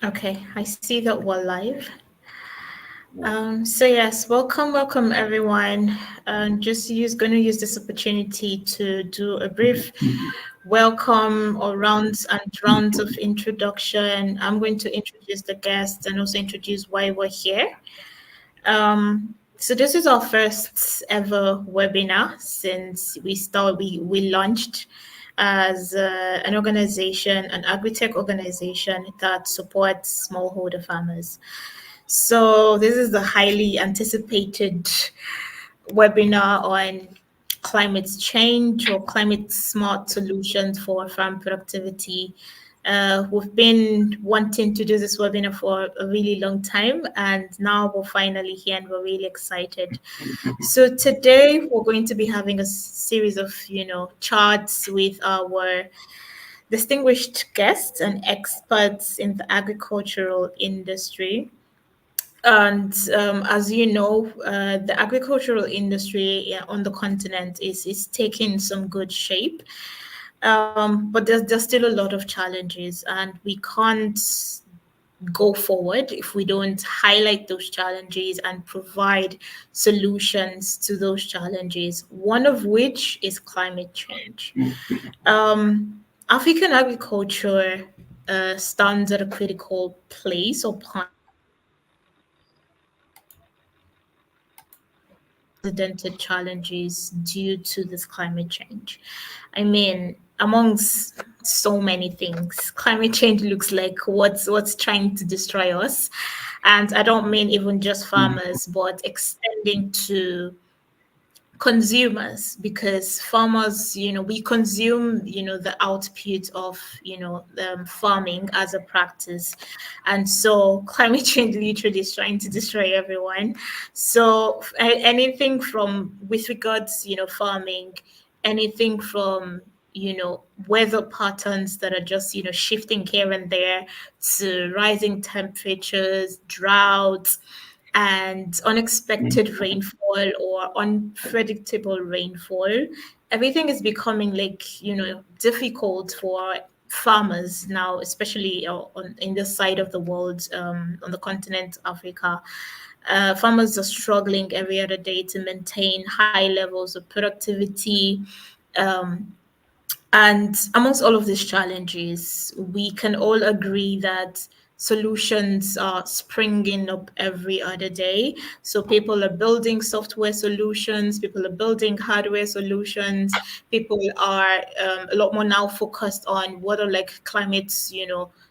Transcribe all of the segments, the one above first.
Okay, I see that we're live. So yes, welcome everyone. Going to use this opportunity to do a brief welcome or rounds of introduction. I'm going to introduce the guests and also introduce why we're here. So this is our first ever webinar since we launched as an organization, an agri-tech organization that supports smallholder farmers. So this is the highly anticipated webinar on climate change or climate smart solutions for farm productivity. We've been wanting to do this webinar for a really long time, and now we're finally here and we're really excited. So today we're going to be having a series of, charts with our distinguished guests and experts in the agricultural industry. And as you know, the agricultural industry on the continent is taking some good shape. But there's still a lot of challenges, and we can't go forward if we don't highlight those challenges and provide solutions to those challenges, one of which is climate change. African agriculture stands at a critical place or point unprecedented challenges due to this climate change. I mean, amongst so many things, climate change looks like what's trying to destroy us. And I don't mean even just farmers, but extending to consumers, because farmers, we consume, the output of, farming as a practice. And so climate change literally is trying to destroy everyone. So anything from, with regards, farming, anything from, weather patterns that are just, shifting here and there, to rising temperatures, droughts, and unexpected rainfall or unpredictable rainfall. Everything is becoming, like, difficult for farmers now, especially in this side of the world, on the continent Africa. Farmers are struggling every other day to maintain high levels of productivity. Um, and amongst all of these challenges, we can all agree that solutions are springing up every other day. So people are building software solutions, people are building hardware solutions, people are a lot more now focused on what are like climate,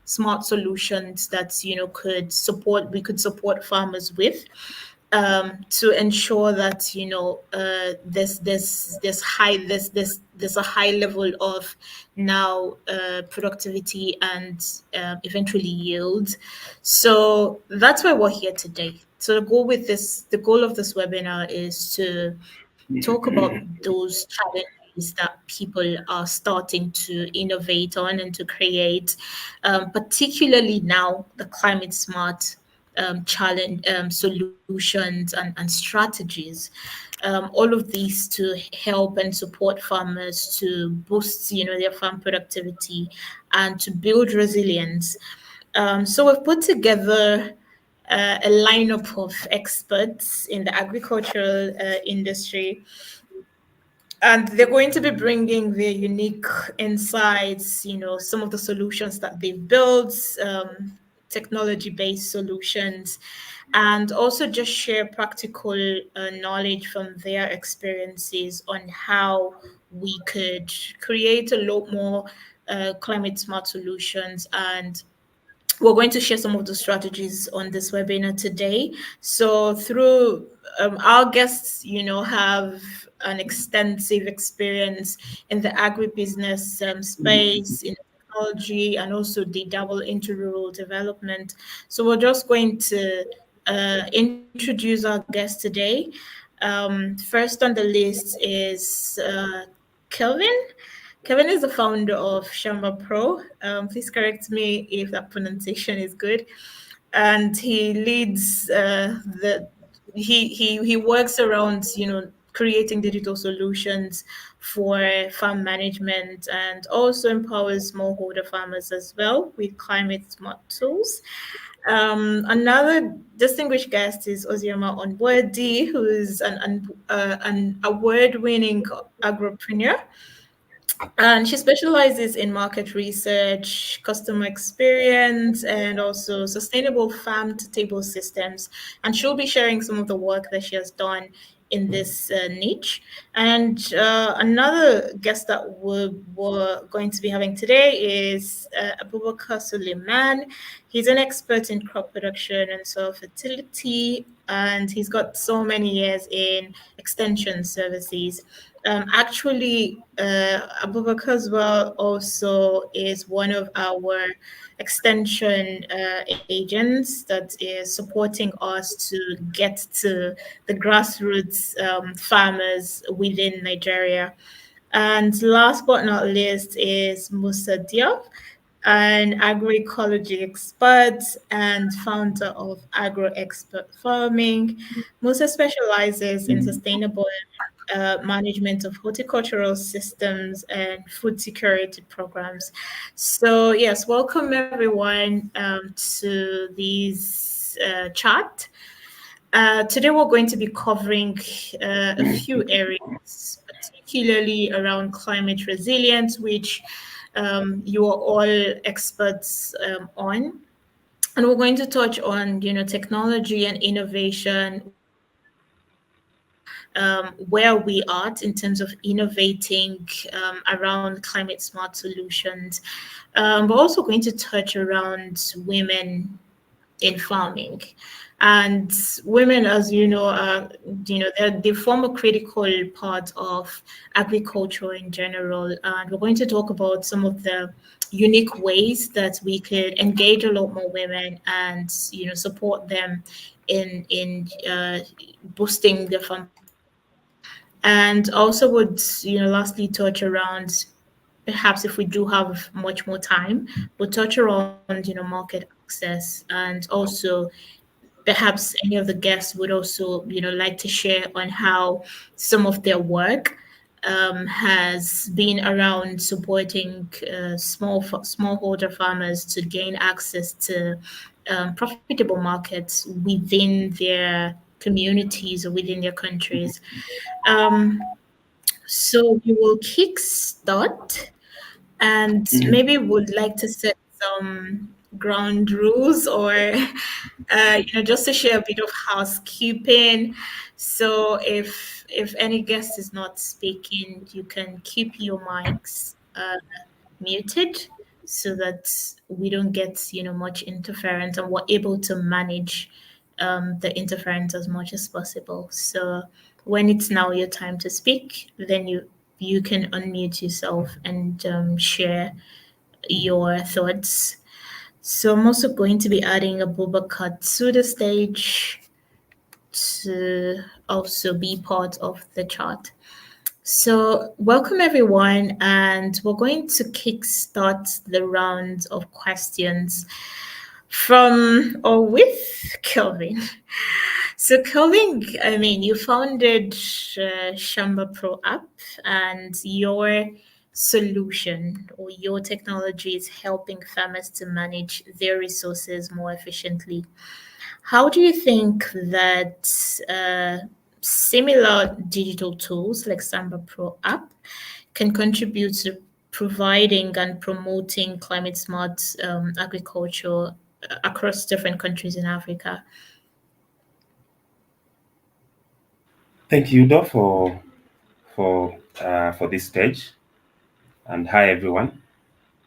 smart solutions that, we could support farmers with, to ensure that, there's a high level of now productivity and eventually yield. So that's why we're here today. So the goal of this webinar is to talk about those challenges that people are starting to innovate on and to create, particularly now the climate smart challenge solutions and strategies. All of these to help and support farmers to boost, their farm productivity and to build resilience. So we've put together a lineup of experts in the agricultural industry, and they're going to be bringing their unique insights, some of the solutions that they've built, technology-based solutions, and also just share practical knowledge from their experiences on how we could create a lot more climate smart solutions. And we're going to share some of the strategies on this webinar today. So through our guests, have an extensive experience in the agribusiness space, in technology, and also they dabble into rural development. So we're just going to introduce our guest today. First on the list is Kelvin. Kevin is the founder of Shamba Pro. Please correct me if that pronunciation is good. And he leads he works around, creating digital solutions for farm management, and also empowers smallholder farmers as well with climate smart tools. Another distinguished guest is Ozioma Onwadi, who is an award-winning agripreneur, and she specializes in market research, customer experience, and also sustainable farm to table systems. And she'll be sharing some of the work that she has done in this niche. And another guest that we're going to be having today is Abubakar Suleiman. He's an expert in crop production and soil fertility, and he's got so many years in extension services. Abubakar as well also is one of our extension agents that is supporting us to get to the grassroots farmers within Nigeria. And last but not least is Musa Diop, an agroecology expert and founder of Agro Expert Farming. Musa specializes in sustainable management of horticultural systems and food security programs. So, yes, welcome everyone to this chat. Today, we're going to be covering a few areas, particularly around climate resilience, which you are all experts on. And we're going to touch on, technology and innovation, where we are in terms of innovating around climate smart solutions. We're also going to touch around women in farming. And women, as you know, they form a critical part of agriculture in general. And we're going to talk about some of the unique ways that we could engage a lot more women and, support them in boosting their farm productivity. And also would, lastly touch around, perhaps if we do have much more time, we'll touch around, market access, and also perhaps any of the guests would also, like to share on how some of their work has been around supporting smallholder farmers to gain access to profitable markets within their communities or within their countries. Um, so we will kick start, and maybe would like to set some ground rules, or just to share a bit of housekeeping. So if any guest is not speaking, you can keep your mics muted so that we don't get much interference, and we're able to manage the interference as much as possible. So when it's now your time to speak, then you can unmute yourself and share your thoughts. So I'm also going to be adding Abubakar to the stage to also be part of the chat. So, welcome everyone, and we're going to kickstart the round of questions from or with Kelvin. So, Kelvin, I mean, you founded Shamba Pro app, and your solution or your technology is helping farmers to manage their resources more efficiently. How do you think that similar digital tools like Samba Pro app can contribute to providing and promoting climate smart agriculture across different countries in Africa? Thank you, Udo, for this stage, and hi everyone.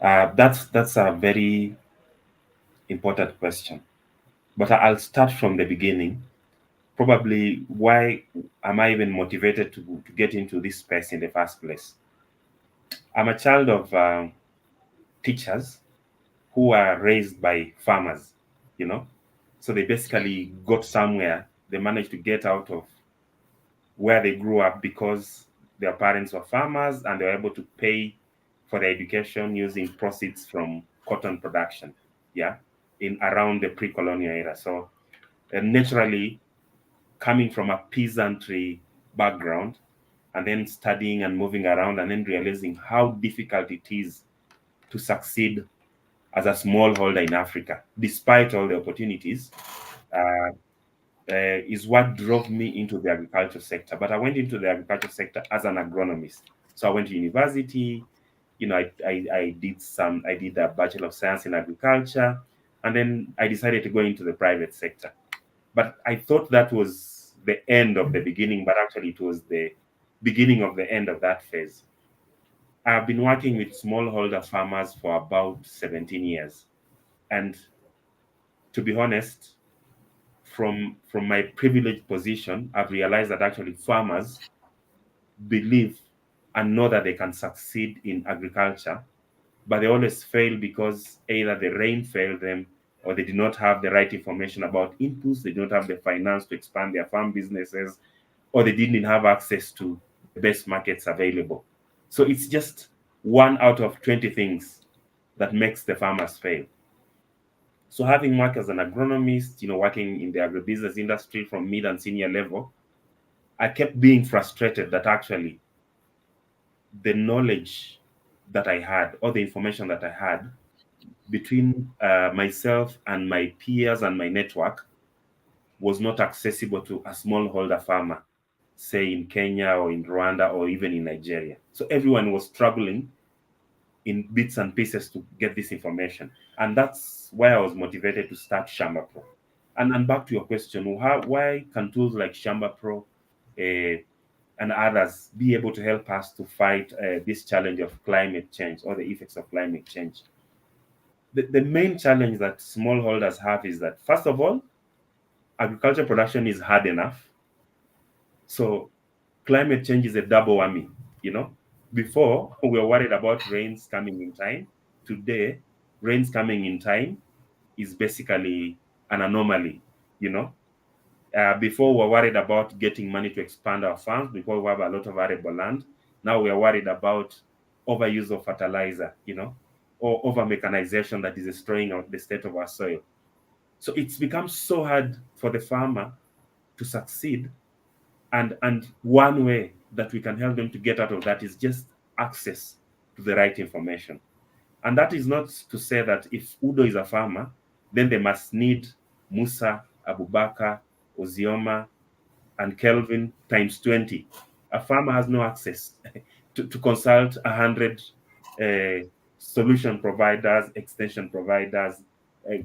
That's a very important question, but I'll start from the beginning. Probably, why am I even motivated to get into this space in the first place? I'm a child of teachers who are raised by farmers, you know. So they basically got somewhere. They managed to get out of where they grew up because their parents were farmers and they were able to pay for their education using proceeds from cotton production. Yeah, in around the pre-colonial era. So naturally, coming from a peasantry background, and then studying and moving around, and then realizing how difficult it is to succeed as a smallholder in Africa, despite all the opportunities, uh, is what drove me into the agriculture sector. But I went into the agriculture sector as an agronomist. So I went to university. I did a Bachelor of Science in Agriculture, and then I decided to go into the private sector. But I thought that was the end of the beginning, but actually it was the beginning of the end of that phase. I've been working with smallholder farmers for about 17 years. And to be honest, from my privileged position, I've realized that actually farmers believe and know that they can succeed in agriculture, but they always fail because either the rain failed them, or they did not have the right information about inputs, they don't have the finance to expand their farm businesses, or they didn't have access to the best markets available. So it's just one out of 20 things that makes the farmers fail. So having worked as an agronomist, working in the agribusiness industry from mid and senior level, I kept being frustrated that actually the knowledge that I had, or the information that I had between myself and my peers and my network, was not accessible to a smallholder farmer, say in Kenya or in Rwanda or even in Nigeria. So everyone was struggling in bits and pieces to get this information. And that's why I was motivated to start Shamba Pro. And back to your question, why can tools like Shamba Pro and others be able to help us to fight this challenge of climate change, or the effects of climate change? The main challenge that smallholders have is that, first of all, agriculture production is hard enough. So climate change is a double whammy. You know, before we were worried about rains coming in time. Today, rains coming in time is basically an anomaly. You know, before we were worried about getting money to expand our farms because we have a lot of arable land. Now we are worried about overuse of fertilizer. Or over mechanization that is destroying the state of our soil. So it's become so hard for the farmer to succeed, and one way that we can help them to get out of that is just access to the right information. And that is not to say that if Udo is a farmer, then they must need Musa, Abubakar, Ozioma, and Kelvin times 20. A farmer has no access to consult 100 solution providers, extension providers,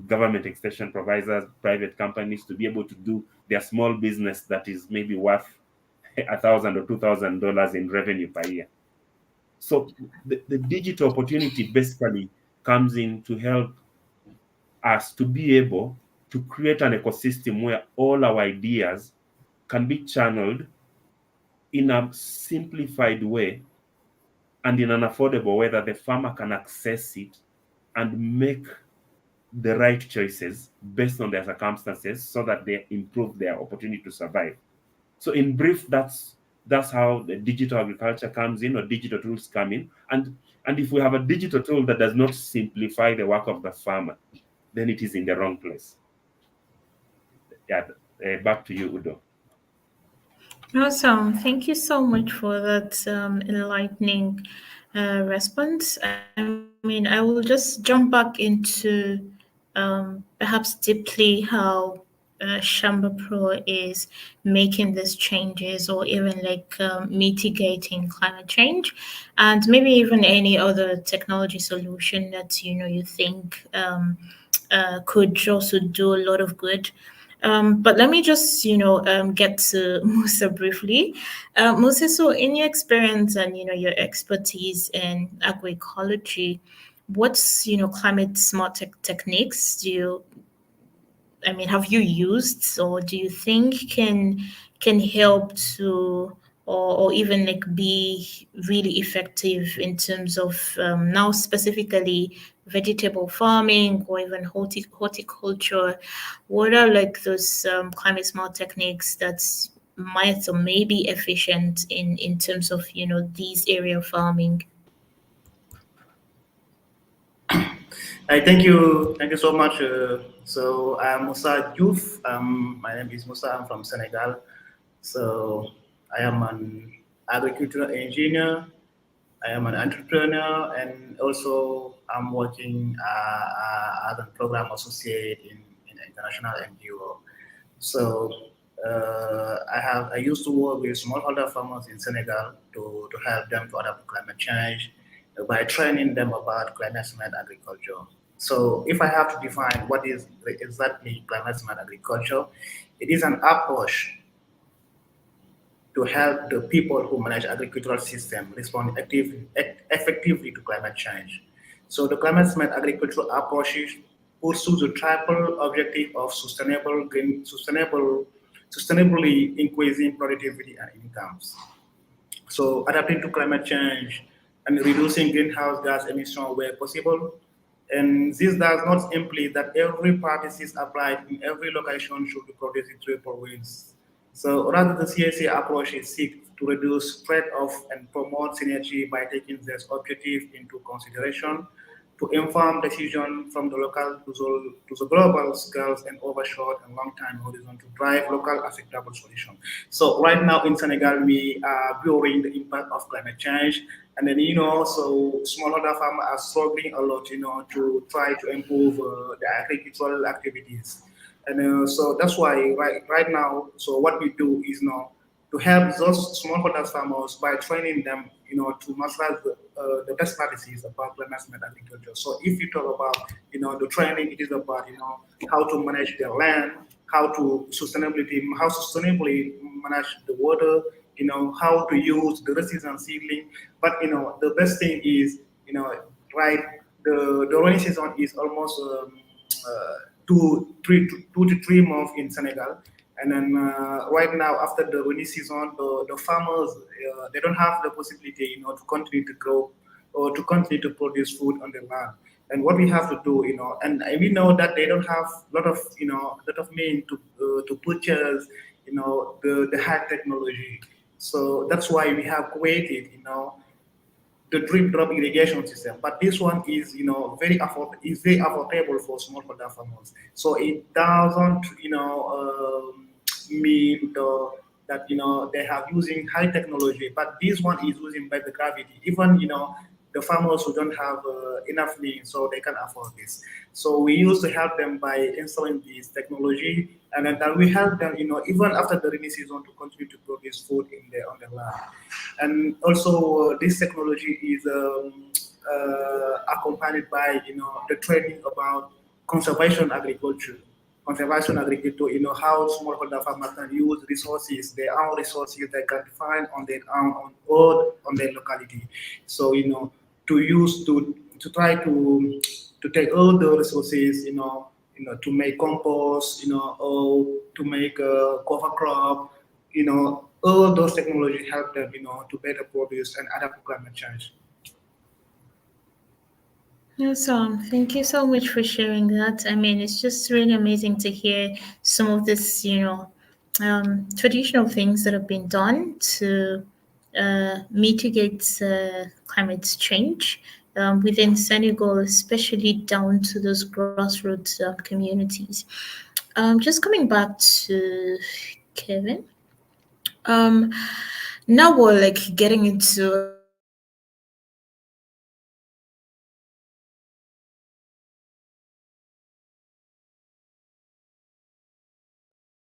government extension providers, private companies, to be able to do their small business that is maybe worth $1,000 or $2,000 in revenue per year. So the digital opportunity basically comes in to help us to be able to create an ecosystem where all our ideas can be channeled in a simplified way and in an affordable way that the farmer can access it and make the right choices based on their circumstances so that they improve their opportunity to survive. So in brief, that's how the digital agriculture comes in, or digital tools come in. And if we have a digital tool that does not simplify the work of the farmer, then it is in the wrong place. Yeah, back to you, Udo. Awesome. Thank you so much for that enlightening response. I mean, I will just jump back into perhaps deeply how Shamba Pro is making these changes, or even like mitigating climate change, and maybe even any other technology solution that you think could also do a lot of good. But let me just, get to Musa briefly. Musa, so in your experience and, your expertise in agroecology, what's, climate smart techniques have you used, or do you think can help to, or even like be really effective in terms of now specifically vegetable farming or even horticulture? What are like those climate smart techniques that might or may be efficient in terms of these area of farming? Thank you so much. So I'm Musa Diouf. My name is Musa. I'm from Senegal. So I am an agricultural engineer. I am an entrepreneur, and also I'm working as a program associate in international NGO. So I used to work with smallholder farmers in Senegal to help them to adapt to climate change by training them about climate smart agriculture. So if I have to define what is exactly climate smart agriculture, it is an approach to help the people who manage agricultural system respond effectively to climate change. So the climate smart agricultural approaches pursue the triple objective of sustainably increasing productivity and incomes. So adapting to climate change and reducing greenhouse gas emission where possible. And this does not imply that every practice applied in every location should be produced in triple wins. So rather the CSA approach is seek to reduce trade-off and promote synergy by taking this objective into consideration to inform decision from the local to the global scales and over short and long time horizon to drive local acceptable solution. So right now in Senegal, we are viewing the impact of climate change, and then so smallholder farmers are struggling a lot, to try to improve the agricultural activities, and so that's why right now, so what we do is now to help those smallholder farmers by training them, to master the best practices about climate smart agriculture. So if you talk about, the training, it is about, how to manage their land, how sustainably manage the water, how to use the resistant seedling. But the best thing is, right, the rainy season is almost two to 3 months in Senegal. And then right now, after the rainy season, the farmers they don't have the possibility, to continue to grow or to continue to produce food on the land. And what we have to do, and we know that they don't have lot of means to purchase, the high technology. So that's why we have created, the drip drop irrigation system. But this one is, is very affordable for smallholder farmers. So it doesn't, mean that they have using high technology, but this one is using by the gravity. Even the farmers who don't have enough means, so they can afford this. So we used to help them by installing this technology, and then we help them, even after the rainy season, to continue to produce food in the on the land. And also, this technology is accompanied by the training about conservation agriculture. Conservation agriculture, how smallholder farmers can use resources, their own resources they can find on their own on their locality. So to use to try to take all the resources, to make compost, or to make a cover crop, all those technologies help them, to better produce and adapt to climate change. Awesome. Thank you so much for sharing that. I mean, it's just really amazing to hear some of this, traditional things that have been done to mitigate climate change within Senegal, especially down to those grassroots communities. Just coming back to Kevin. Um, Now we're like getting into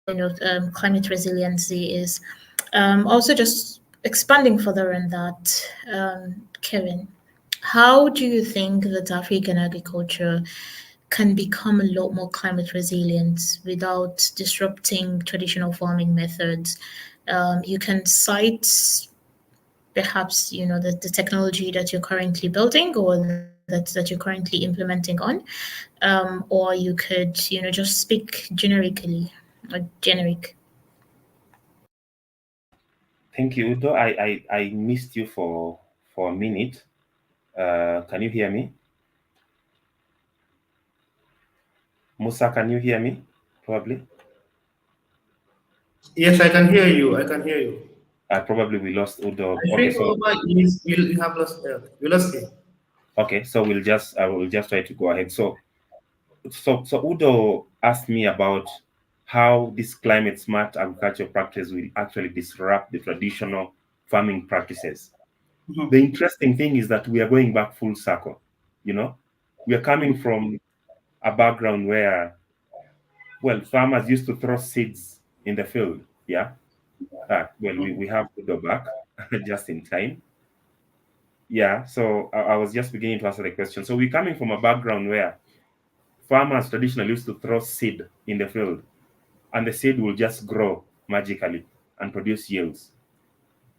a little bit more what climate resiliency is. Also, just expanding further on that, Kevin, how do you think that African agriculture can become a lot more climate resilient without disrupting traditional farming methods? You can cite perhaps the technology that you're currently building or that you're currently implementing on, or you could just speak generically or generic. Thank you, Udo. I missed you for a minute. Can you hear me? Musa, can you hear me? Probably. Yes, I can hear you. I can hear you. Probably we lost Udo. I Okay, think so over is you have lost. You lost him. okay, so I will just try to go ahead. So Udo asked me about how this climate smart agriculture practice will actually disrupt the traditional farming practices. The Mhm. interesting thing is that we are going back full circle. You know, we are coming from a background where, well, farmers used to throw seeds in the field. Yeah. Well, we have to go back just in time. Yeah. So I was just beginning to answer the question. So we're coming from a background where farmers traditionally used to throw seed in the field, and the seed will just grow magically and produce yields.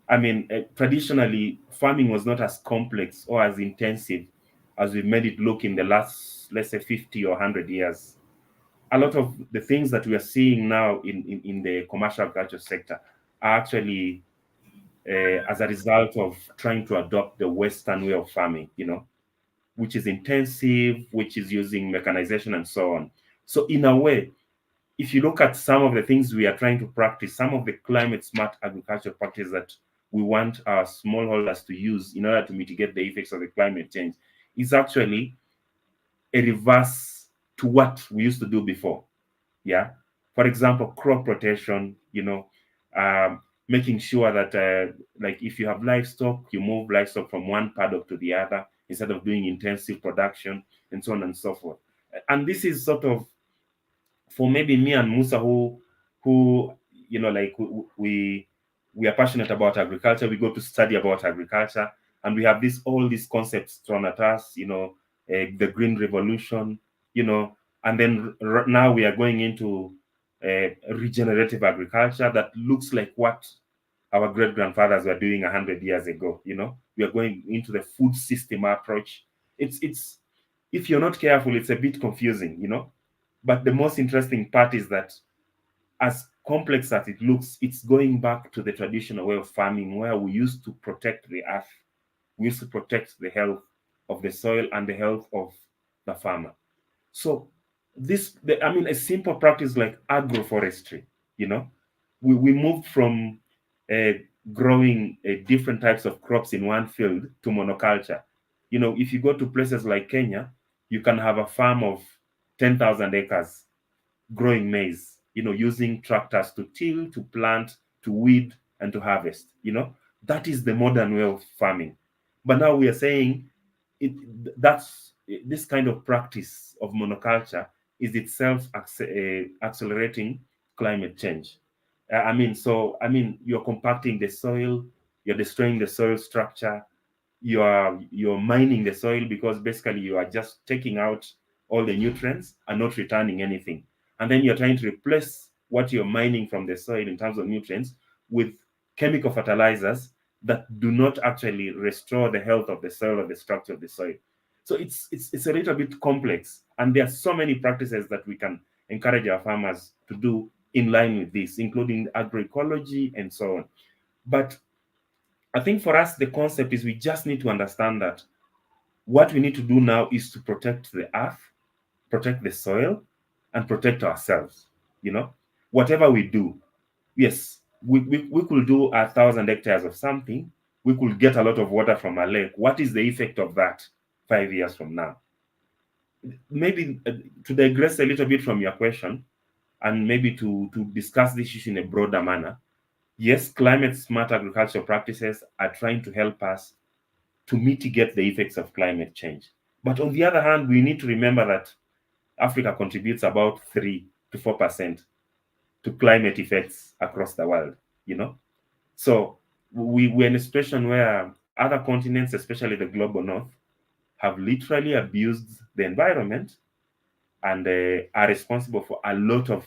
I mean, traditionally, farming was not as complex or as intensive as we made it look in the last, let's say, 50 or 100 years. A lot of the things that we are seeing now in the commercial agriculture sector are actually as a result of trying to adopt the Western way of farming, which is intensive, which is using mechanization and so on. So, in a way, if you look at some of the things we are trying to practice, some of the climate smart agriculture practices that we want our smallholders to use in order to mitigate the effects of the climate change, is actually a reverse to what we used to do before. Yeah. For example, crop rotation, making sure that, like, if you have livestock, you move livestock from one paddock to the other instead of doing intensive production and so on and so forth. And this is sort of for maybe me and Musa, who like we are passionate about agriculture. We go to study about agriculture, and we have all these concepts thrown at us. The green revolution. And then now we are going into regenerative agriculture that looks like what our great grandfathers were doing 100 years ago. We are going into the food system approach. It's if you're not careful, it's a bit confusing. But the most interesting part is that, as complex as it looks, it's going back to the traditional way of farming where we used to protect the earth. We used to protect the health of the soil and the health of the farmer. So, I mean, a simple practice like agroforestry, you know, we moved from uh, growing different types of crops in one field to monoculture. If you go to places like Kenya, you can have a farm of 10,000 acres growing maize, using tractors to till, to plant, to weed, and to harvest. That is the modern way of farming. But now we are saying it that's this kind of practice of monoculture is itself accelerating climate change. You're compacting the soil, you're destroying the soil structure, you're mining the soil because basically you are just taking out all the nutrients and not returning anything, and then you're trying to replace what you're mining from the soil in terms of nutrients with chemical fertilizers that do not actually restore the health of the soil or the structure of the soil. So it's a little bit complex, and there are so many practices that we can encourage our farmers to do in line with this, including agroecology and so on. But I think for us, the concept is we just need to understand that what we need to do now is to protect the earth, protect the soil, and protect ourselves. Whatever we do, yes, we could do 1,000 hectares of something, we could get a lot of water from a lake. What is the effect of that 5 years from now? Maybe to digress a little bit from your question, and maybe to discuss this issue in a broader manner, yes, climate smart agricultural practices are trying to help us to mitigate the effects of climate change. But on the other hand, we need to remember that Africa contributes about 3 to 4% to climate effects across the world, you know? So we're in a situation where other continents, especially the global north, have literally abused the environment and are responsible for a lot of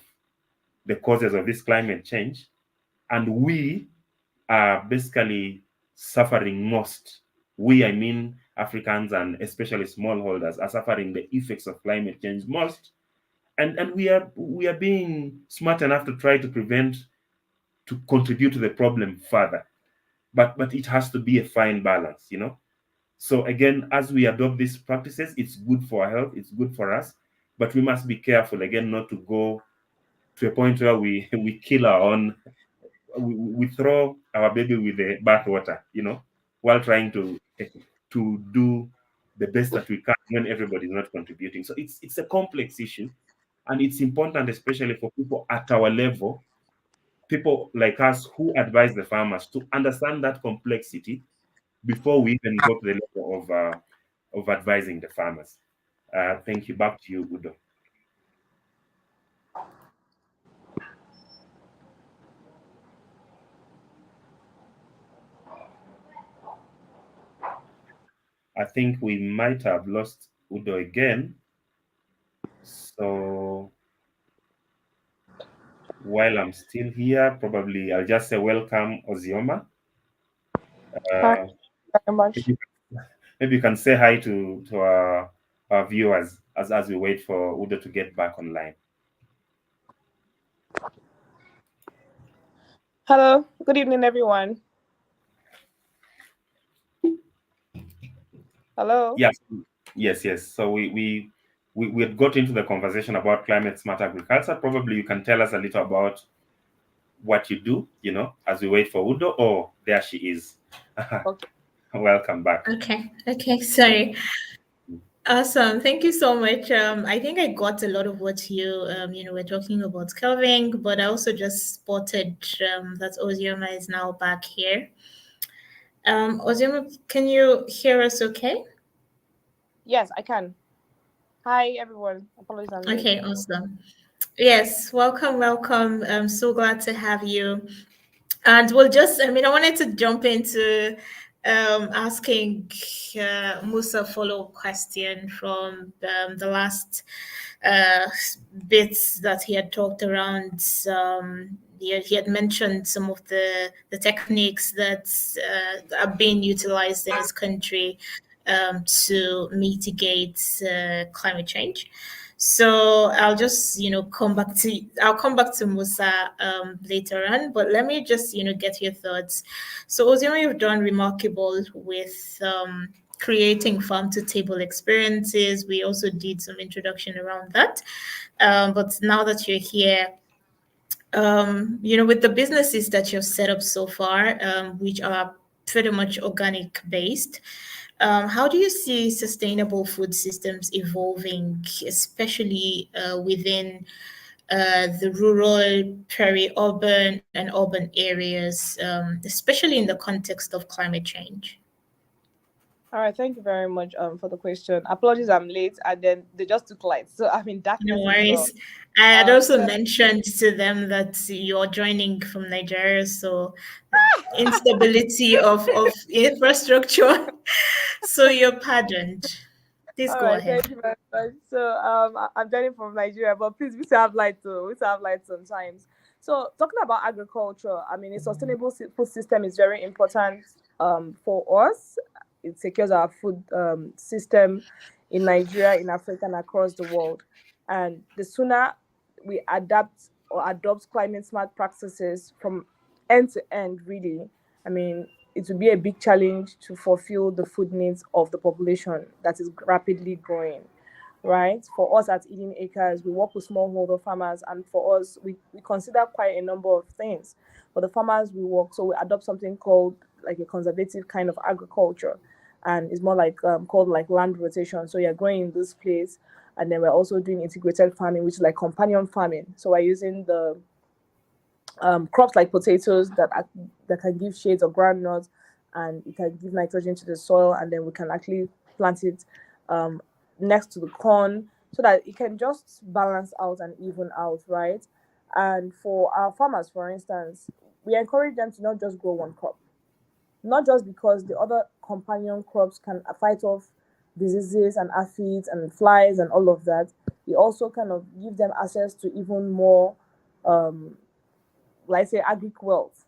the causes of this climate change. And we are basically suffering most. We, I mean Africans and especially smallholders, are suffering the effects of climate change most. And we are being smart enough to try to prevent, to contribute to the problem further. But it has to be a fine balance. So again, as we adopt these practices, it's good for our health, it's good for us, but we must be careful again not to go to a point where we we kill our own, we throw our baby with the bathwater, while trying to do the best that we can when everybody is not contributing. So it's a complex issue, And it's important, especially for people at our level, people like us who advise the farmers, to understand that complexity before we even go to the level of advising the farmers. Thank you. Back to you, Udo. I think we might have lost Udo again. So while I'm still here, probably I'll just say welcome, Ozioma. Hi, Uh, very much. maybe, maybe you can say hi to our viewers as we wait for Udo to get back online. Hello, good evening, everyone. Hello. Yes, yes. So we had got into the conversation about climate smart agriculture. Probably you can tell us a little about what you do, as we wait for Udo. Oh, there she is. Okay. Welcome back. Okay, sorry. Awesome. Thank you so much. I think I got a lot of what were talking about Kelvin, but I also just spotted that Ozioma is now back here. Ozioma, can you hear us okay? Yes, I can. Hi, everyone. Apologies, I'm late. Okay, awesome. Yes, welcome. I'm so glad to have you. And I wanted to jump into asking Musa a follow-up question from the last uh, bits that he had talked around. He had mentioned some of the techniques that are being utilized in his country to mitigate climate change. So I'll come back to Musa later on, but let me just get your thoughts. So Ozima, you've done remarkable with creating farm to table experiences. We also did some introduction around that. But now that you're here, with the businesses that you've set up so far, which are pretty much organic based, how do you see sustainable food systems evolving, especially within the rural, peri-urban, and urban areas, especially in the context of climate change? All right, thank you very much for the question. Apologies, I'm late, and then they just took lights, so I'm in No darkness as well. worries. I had also So mentioned to them that you're joining from Nigeria, so instability of infrastructure. So you're pardoned. Please all go right, ahead. thank you very much. So I'm joining from Nigeria, but please, we still have light too. We still have light sometimes. So talking about agriculture, I mean, a sustainable food system is very important for us. It secures our food system in Nigeria, in Africa, and across the world. And the sooner we adapt or adopt climate smart practices from end to end, really, I mean, it will be a big challenge to fulfill the food needs of the population that is rapidly growing, right? For us at Eden Acres, we work with smallholder farmers, and for us, we consider quite a number of things. For the farmers we work, so we adopt something called like a conservative kind of agriculture, and it's more like called like land rotation. So you're growing in this place, and then we're also doing integrated farming, which is like companion farming. So we're using the crops like potatoes that can give shades of groundnuts, and it can give nitrogen to the soil, and then we can actually plant it um, next to the corn so that it can just balance out and even out, right? And for our farmers, for instance, we encourage them to not just grow one crop, not just because the other companion crops can fight off diseases and aphids and flies and all of that. It also kind of give them access to even more um, like say agri wealth,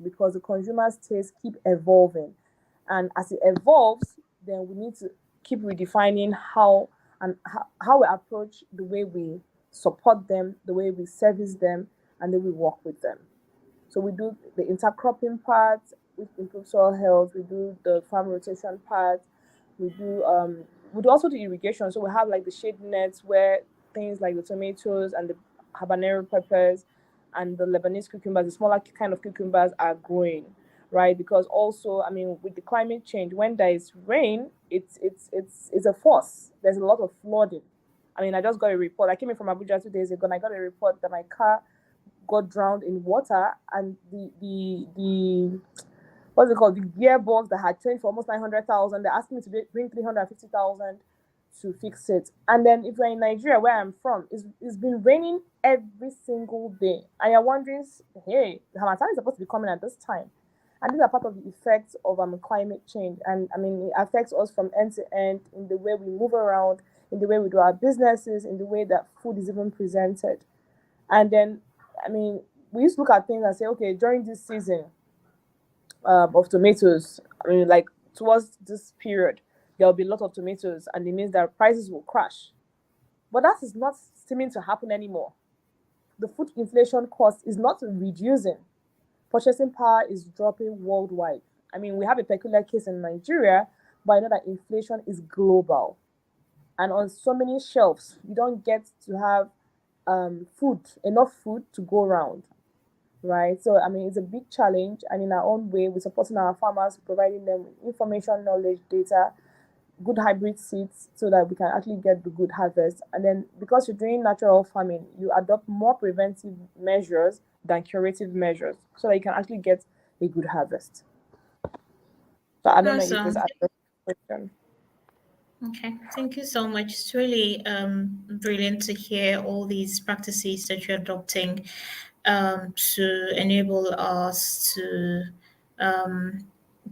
because the consumer's tastes keep evolving, and as it evolves, then we need to keep redefining how we approach the way we support them, the way we service them, and then we work with them. So we do the intercropping part, which improves soil health. We do the farm rotation part. We do also the irrigation. So we have like the shade nets where things like the tomatoes and the habanero peppers and the Lebanese cucumbers, the smaller kind of cucumbers, are growing, right? Because also, I mean, with the climate change, when there is rain, it's a force. There's a lot of flooding I mean, I just got a report. I came in from Abuja 2 days ago, and I got a report that my car got drowned in water, and the what's it called, the gearbox that had trained for almost 900,000. They asked me to bring 350,000 to fix it. And then if you're in Nigeria, where I'm from, it's been raining every single day, and you're wondering, hey, the Hamatan is supposed to be coming at this time. And these are part of the effects of climate change. And I mean, it affects us from end to end in the way we move around, in the way we do our businesses, in the way that food is even presented. And then, I mean, we used to look at things and say, okay, during this season of tomatoes, I mean, like towards this period, there will be a lot of tomatoes, and it means that prices will crash. But that is not seeming to happen anymore. The food inflation cost is not reducing. Purchasing power is dropping worldwide. I mean, we have a peculiar case in Nigeria, but I know that inflation is global. And on so many shelves, you don't get to have enough food to go around, right? So, I mean, it's a big challenge. And in our own way, we're supporting our farmers, providing them with information, knowledge, data, good hybrid seeds so that we can actually get the good harvest. And then because you're doing natural farming, you adopt more preventive measures than curative measures so that you can actually get a good harvest. So I don't know if this Awesome. answers the question. Okay, thank you so much. It's really brilliant to hear all these practices that you're adopting to enable us to, um,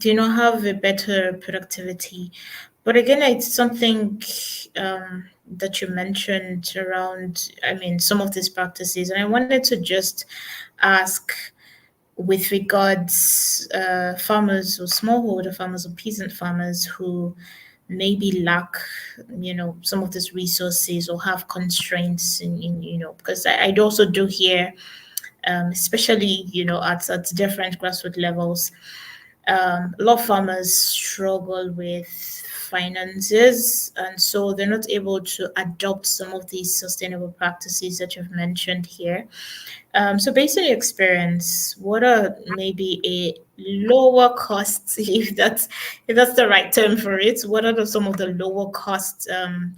have a better productivity. But again, it's something that you mentioned around, I mean, some of these practices, and I wanted to just ask with regards farmers or smallholder farmers or peasant farmers who maybe lack some of these resources or have constraints in because I also do hear especially at different grassroots levels, a lot of farmers struggle with finances, and so they're not able to adopt some of these sustainable practices that you've mentioned here. So based on your experience, what are maybe a lower cost, if that's the right term for it, what are some of the lower cost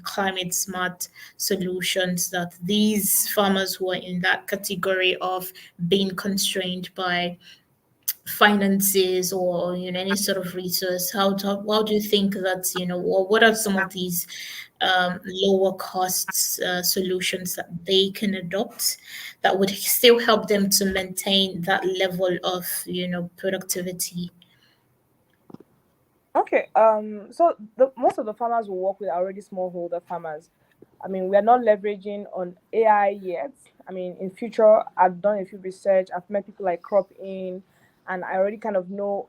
climate smart solutions that these farmers who are in that category of being constrained by finances or any sort of resource, how do you think that or what are some of these lower costs solutions that they can adopt that would still help them to maintain that level of productivity? Okay. So the most of the farmers we work with are already smallholder farmers. I mean, we are not leveraging on AI yet. I mean, in future, I've done a few research. I've met people like Crop In, and I already kind of know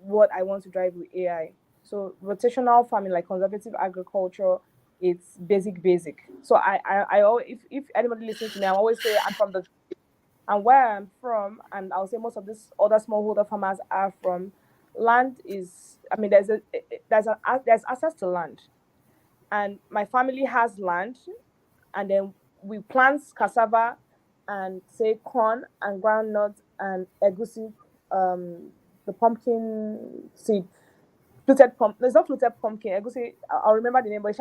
what I want to drive with AI. So rotational farming, like conservative agriculture, it's basic. So if anybody listening to me, I always say I'm from the and where I'm from, and I'll say most of these other smallholder farmers are from. Land is, I mean, there's access to land, and my family has land, and then we plant cassava and say corn and groundnut and egusi, the pumpkin seed, fluted pump. There's not fluted pumpkin, egusi. I'll remember the name, but it's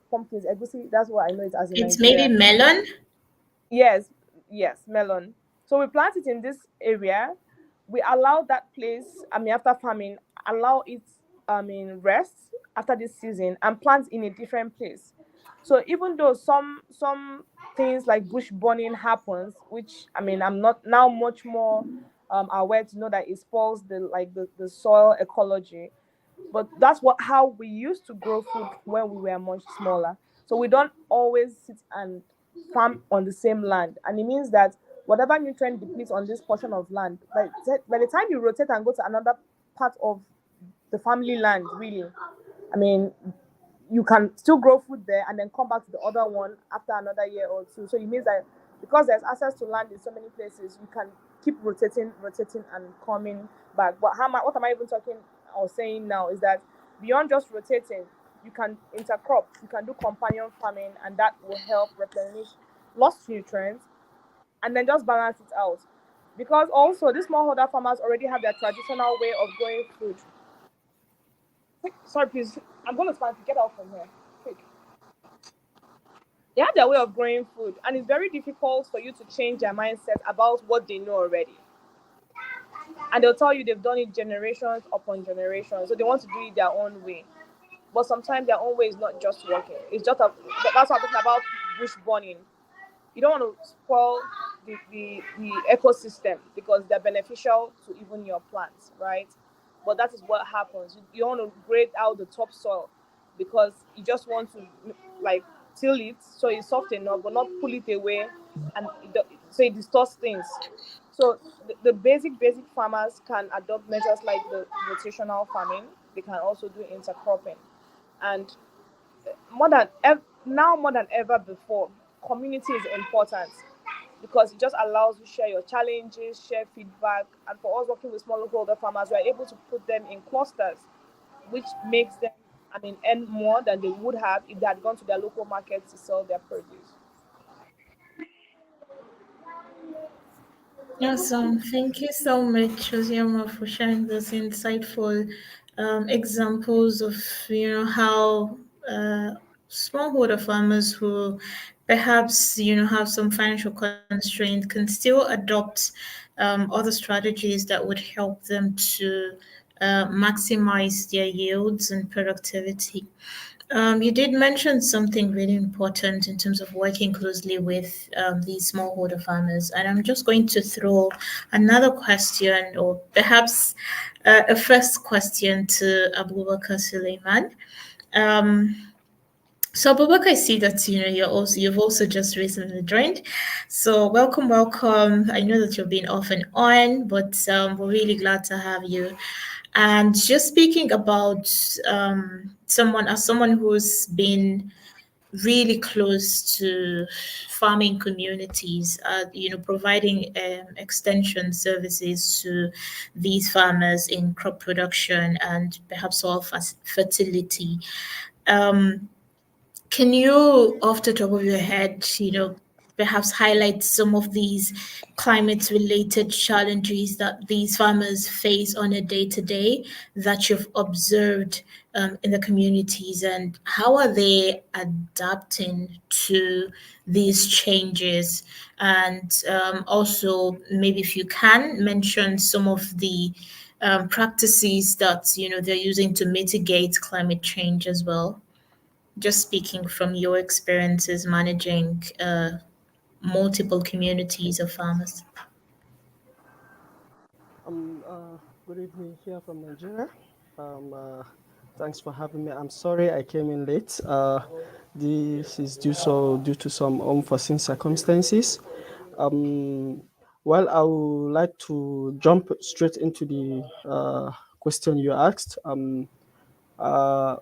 pumpkins, egusi. That's what I know it as in It's maybe Nigeria. melon. Yes, yes, melon. So we plant it in this area. We allow that place, I mean, after farming, allow it, I mean, rest after this season and plant in a different place. So even though some things like bush burning happens, which I mean, I'm not now much more aware to know that it spoils the soil ecology, but that's what how we used to grow food when we were much smaller. So we don't always sit and farm on the same land, and it means that whatever nutrient depletes on this portion of land, by the time you rotate and go to another part of the family land, really, I mean, you can still grow food there and then come back to the other one after another year or two. So it means that because there's access to land in so many places, you can keep rotating and coming back. But what am I even talking or saying now is that beyond just rotating, you can intercrop, you can do companion farming, and that will help replenish lost nutrients and then just balance it out. Because also these smallholder farmers already have their traditional way of growing food. Sorry, please. I'm going to get out from here. Quick. They have their way of growing food, and it's very difficult for you to change their mindset about what they know already. And they'll tell you they've done it generations upon generations, so they want to do it their own way. But sometimes their own way is not just working. It's just that's what I'm talking about, bush burning. You don't want to spoil the ecosystem because they're beneficial to even your plants, right? But that is what happens. You want to grade out the topsoil because you just want to like till it so it's soft enough, but not pull it away, and so it distorts things. So the basic farmers can adopt measures like the rotational farming. They can also do intercropping, and now more than ever before, community is important because it just allows you share your challenges, share feedback, and for us working with smallholder farmers, we are able to put them in clusters, which makes them, earn more than they would have if they had gone to their local markets to sell their produce. Awesome. Thank you so much, Josiama, for sharing those insightful examples of how smallholder farmers who perhaps have some financial constraint can still adopt other strategies that would help them to maximize their yields and productivity. You did mention something really important in terms of working closely with these smallholder farmers, and I'm just going to throw another question, or perhaps a first question to Abubakar Suleiman. Um, so, Abubakar, I see that you've also just recently joined. So, welcome, welcome. I know that you've been off and on, but we're really glad to have you. And just speaking about someone who's been really close to farming communities, providing extension services to these farmers in crop production and perhaps soil fertility. Um, can you, off the top of your head, perhaps highlight some of these climate-related challenges that these farmers face on a day-to-day that you've observed in the communities, and how are they adapting to these changes? And also, maybe if you can mention some of the practices that they're using to mitigate climate change as well, just speaking from your experiences managing multiple communities of farmers. Good evening here from Nigeria. Thanks for having me. I'm sorry I came in late. This is due to some unforeseen circumstances. Um, well, I would like to jump straight into the question you asked. Uh,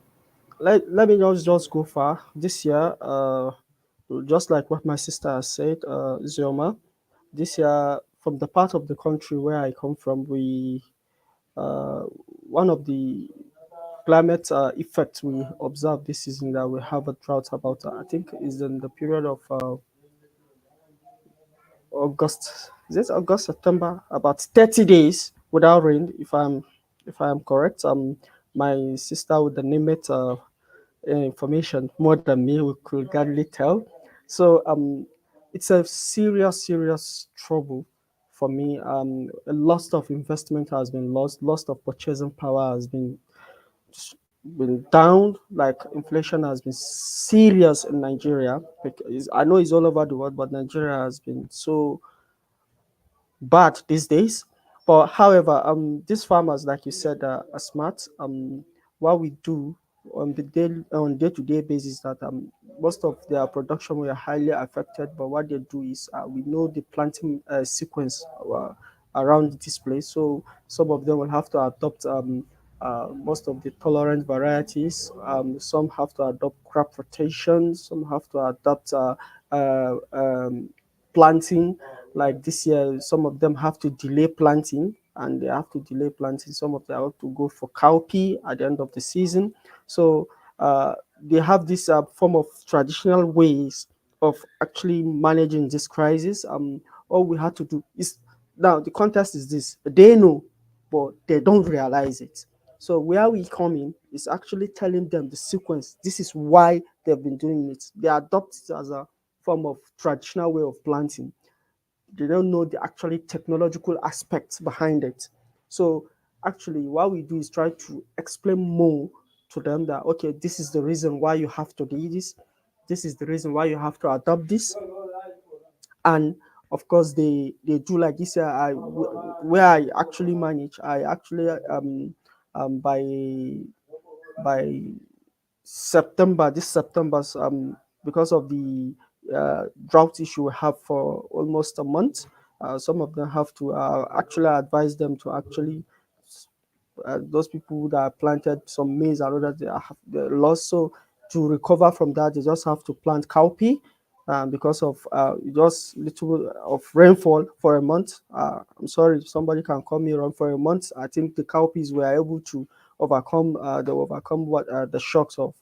let me just go far. This year, just like what my sister has said, Zioma, this year, from the part of the country where I come from, uh, one of the climate effects we observe this season that we have a drought about, I think, is in the period of August. Is it August, September? About 30 days without rain, if I am correct. My sister with the name it information more than me, we could gladly tell. So it's a serious trouble for me. A lot of investment has been lost, loss of purchasing power has been down. Like inflation has been serious in Nigeria. Because I know it's all over the world, but Nigeria has been so bad these days. But however, these farmers, like you said, are smart. What we do on day to day basis that most of their production were highly affected. But what they do is we know the planting sequence around this place, so some of them will have to adopt most of the tolerant varieties. Some have to adopt crop rotation. Some have to adopt uh, um, planting. Like this year, some of them have to delay planting, and they have to delay planting. Some of them have to go for cowpea at the end of the season. So they have this form of traditional ways of actually managing this crisis. All we had to do is, now the context is this: they know, but they don't realize it. So where we come in is actually telling them the sequence. This is why they've been doing it. They adopt it as a form of traditional way of planting. They don't know the actually technological aspects behind it. So actually, what we do is try to explain more to them that okay, this is the reason why you have to do this. This is the reason why you have to adopt this, and of course they do like this. Where I actually manage, I actually by September, this September's because of the drought issue we have for almost a month. Some of them have to actually advise them to actually those people that planted some maize and others they lost. So to recover from that, they just have to plant cowpea because of just little of rainfall for a month. I'm sorry, if somebody can call me wrong for a month. I think the cowpeas were able to overcome they overcome what the shocks of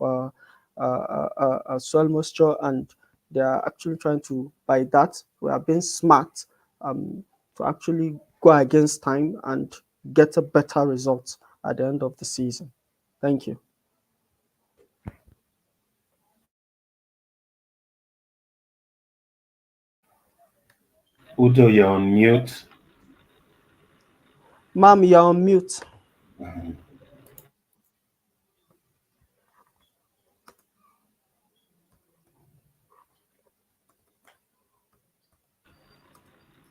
soil moisture, and they are actually trying to by that we are being smart um, to actually go against time and get a better result at the end of the season. Thank you. Udo, you're on mute. Ma'am, you're on mute.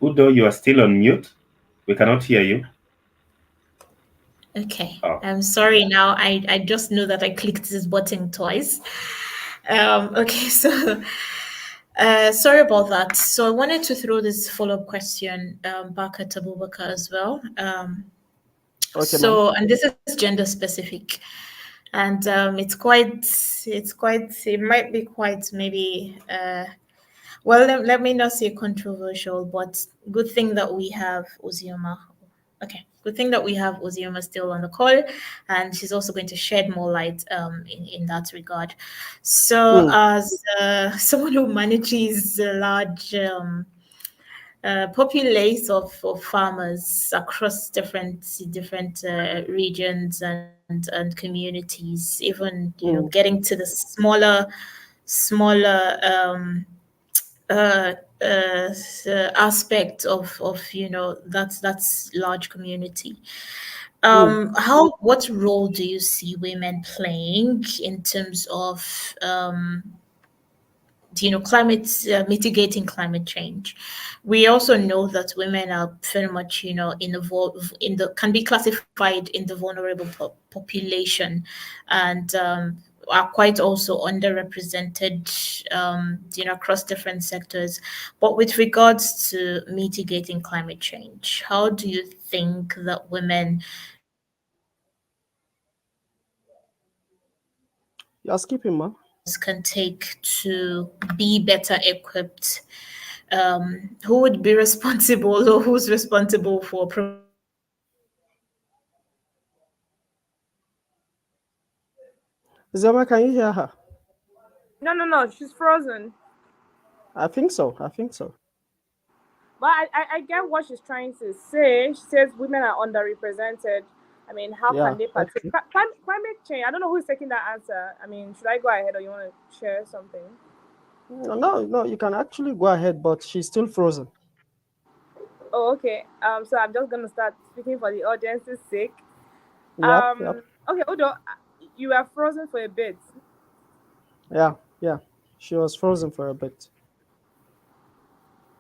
Udo, you are still on mute. We cannot hear you. Okay. Oh, I'm sorry now. I just know that I clicked this button twice. Okay, so sorry about that. So I wanted to throw this follow-up question back at Abubakar as well. Okay, ma'am. And this is gender specific, and it might be quite maybe well, let me not say controversial, but good thing that we have Uzioma. Okay, good thing that we have Uzioma still on the call, and she's also going to shed more light in that regard. So, Mm, as someone who manages a large populace of farmers across different regions and communities, even mm, getting to the smaller uh, aspect of that's large community. mm. How what role do you see women playing in terms of climate mitigating climate change? We also know that women are very much in the can be classified in the vulnerable population, and are quite also underrepresented across different sectors. But with regards to mitigating climate change, how do you think that women You're skipping, ma'am. can take to be better equipped? Who would be responsible or who's responsible for Zema, can you hear her? No, no, no. She's frozen. I think so. I think so. But I get what she's trying to say. She says women are underrepresented. I mean, how Yeah, can they that's partake? true. Climate change. I don't know who's taking that answer. I mean, should I go ahead or you want to share something? No, no, you can actually go ahead, but she's still frozen. Oh, okay. So I'm just gonna start speaking for the audience's sake. Yep, yep. Okay, Udo, you were frozen for a bit. Yeah, yeah. She was frozen for a bit.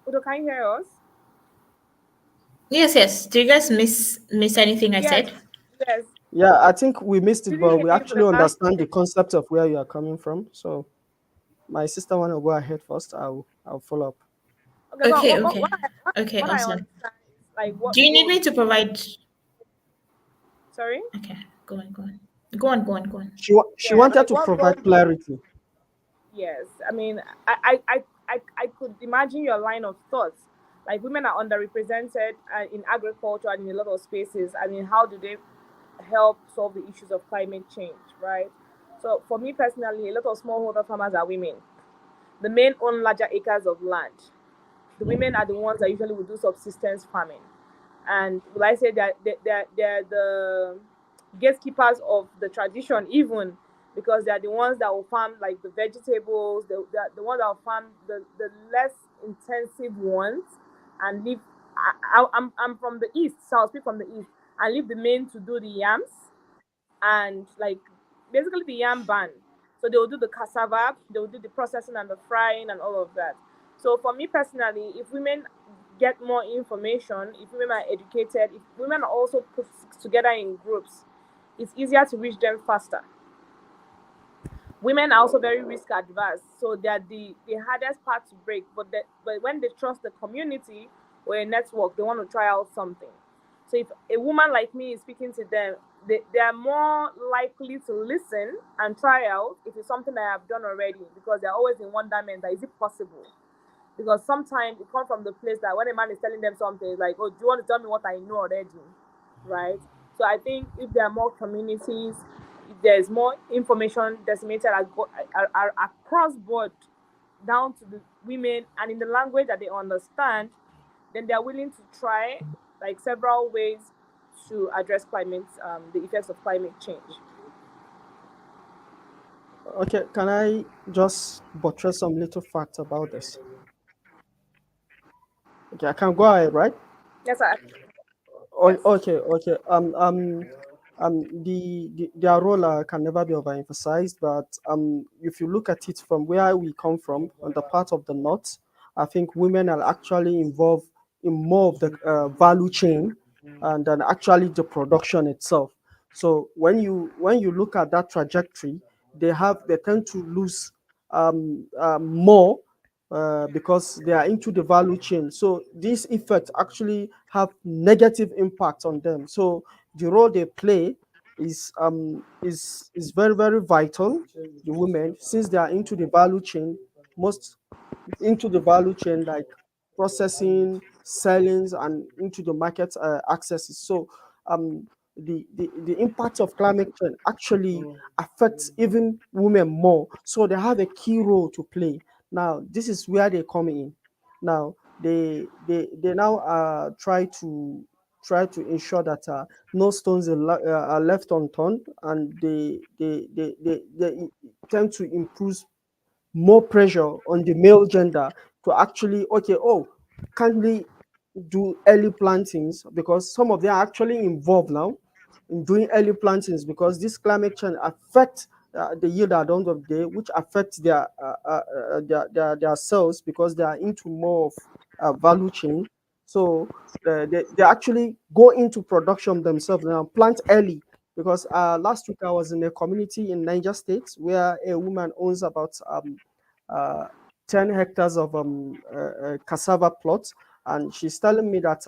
Udo, can you hear us? Yes. Do you guys miss anything I Yes, said? yes. Yeah, I think we missed it, Didn't but hear we you for actually the last understand the minute. concept of where you are coming from. So my sister want to go ahead first. I'll follow up. Okay, so Okay, okay. Okay, what I awesome. understand is like what Do you need role? me to provide? Sorry. Okay, go on. She Yeah, wanted like to what role? provide clarity. Yes, I mean, I could imagine your line of thoughts. Like women are underrepresented in agriculture and in a lot of spaces. I mean, how do they help solve the issues of climate change, right? So for me personally, a lot of smallholder farmers are women. The men own larger acres of land. The women are the ones that usually will do subsistence farming, and will I say they're the gatekeepers of the tradition even. because they are the ones that will farm like the vegetables, the ones that will farm the less intensive ones, and leave. I'm from the east, so I'll speak from the east, and leave the men to do the yams and like basically the yam ban. So they will do the cassava, they will do the processing and the frying and all of that. So for me personally, if women get more information, if women are educated, if women are also put together in groups, it's easier to reach them faster. Women are also very risk adverse, so they're the hardest part to break. But when they trust the community or a network, they want to try out something. So if a woman like me is speaking to them, they are more likely to listen and try out if it's something I have done already, because they're always in wonderment that is it possible. Because sometimes it comes from the place that when a man is telling them something, it's like, oh, do you want to tell me what I know already? Right? So I think if there are more communities, if there's more information disseminated across board down to the women and in the language that they understand, then they are willing to try like several ways to address the effects of climate change. Okay, can I just buttress some little facts about this? Okay, I can go ahead, right? Yes, I, Oh, yes. okay, okay. Their role can never be overemphasized, but if you look at it from where we come from, on the part of the north, I think women are actually involved in more of the value chain and than actually the production itself. So when you look at that trajectory, they tend to lose more because they are into the value chain. So these effects actually have negative impact on them. So the role they play is very very vital. The women, since they are into the value chain, most into the value chain like processing, sellings, and into the market accesses. So the impact of climate change actually affects even women more. So they have a key role to play. Now this is where they come in. Now they now try to ensure that no stones are left unturned, and they tend to improve more pressure on the male gender to actually, okay, oh, can we do early plantings, because some of them are actually involved now in doing early plantings, because this climate change affects the yield at the end of the day, which affects their cells, because they are into more of value chain. So they actually go into production themselves now, plant early. Because last week I was in a community in Niger State where a woman owns about uh, 10 hectares of cassava plots, and she's telling me that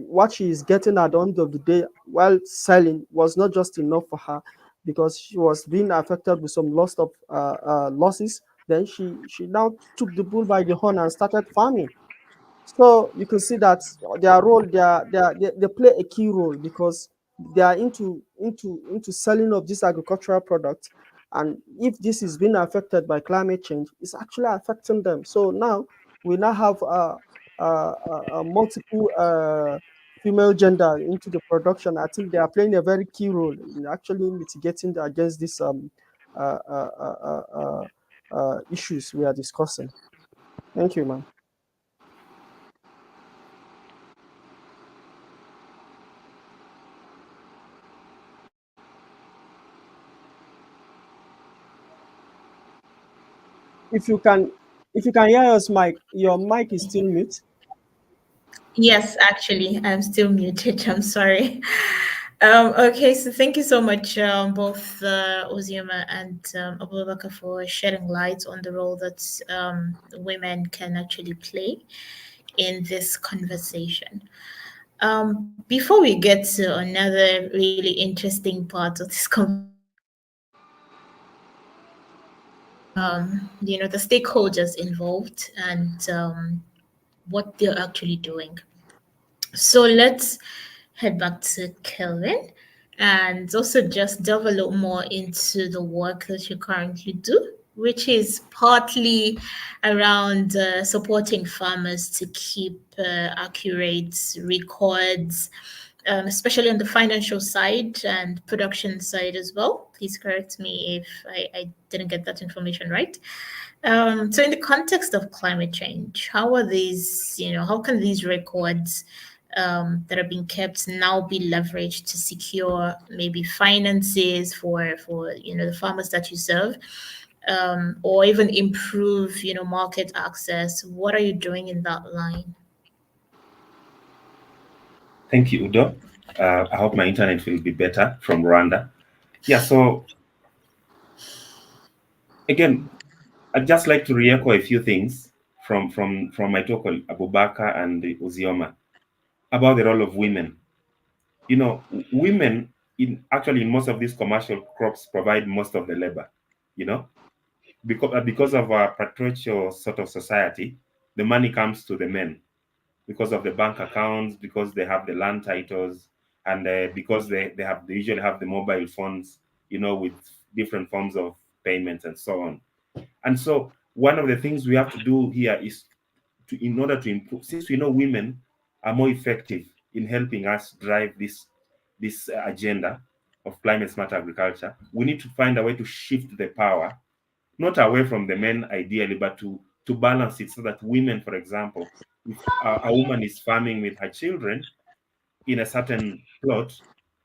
what she is getting at the end of the day while selling was not just enough for her, because she was being affected with some losses. Then she now took the bull by the horn and started farming. So you can see that their role, they play a key role, because they are into selling of this agricultural product. And if this is being affected by climate change, it's actually affecting them. So now we now have multiple female gender into the production. I think they are playing a very key role in actually mitigating against these uh, uh, uh, uh, issues we are discussing. Thank you, ma'am. If you can, if you can hear us, Mike, your mic is still mute. Yes, actually, I'm still muted. I'm sorry. Okay, so thank you so much, both Ozioma and Abubakar, for shedding light on the role that women can actually play in this conversation. Before we get to another really interesting part of this conversation, the stakeholders involved and what they're actually doing. So let's head back to Kelvin and also just delve a little more into the work that you currently do, which is partly around supporting farmers to keep accurate records especially on the financial side and production side as well. Please correct me if I didn't get that information right. So, in the context of climate change, how are these, how can these records that are being kept now be leveraged to secure maybe finances for the farmers that you serve, or even improve market access? What are you doing in that line? Thank you, Udo. I hope my internet will be better from Rwanda. Yeah, so again, I'd just like to re-echo a few things from my talk on Abubakar and Uzioma about the role of women. Women in most of these commercial crops provide most of the labor. You know, because of our patriarchal sort of society, the money comes to the men because of the bank accounts, because they have the land titles, and because they usually have the mobile phones, with different forms of payments and so on. And so one of the things we have to do here is in order to improve, since we know women are more effective in helping us drive this agenda of climate smart agriculture, we need to find a way to shift the power, not away from the men ideally, but to balance it so that women, for example, if a woman is farming with her children in a certain plot,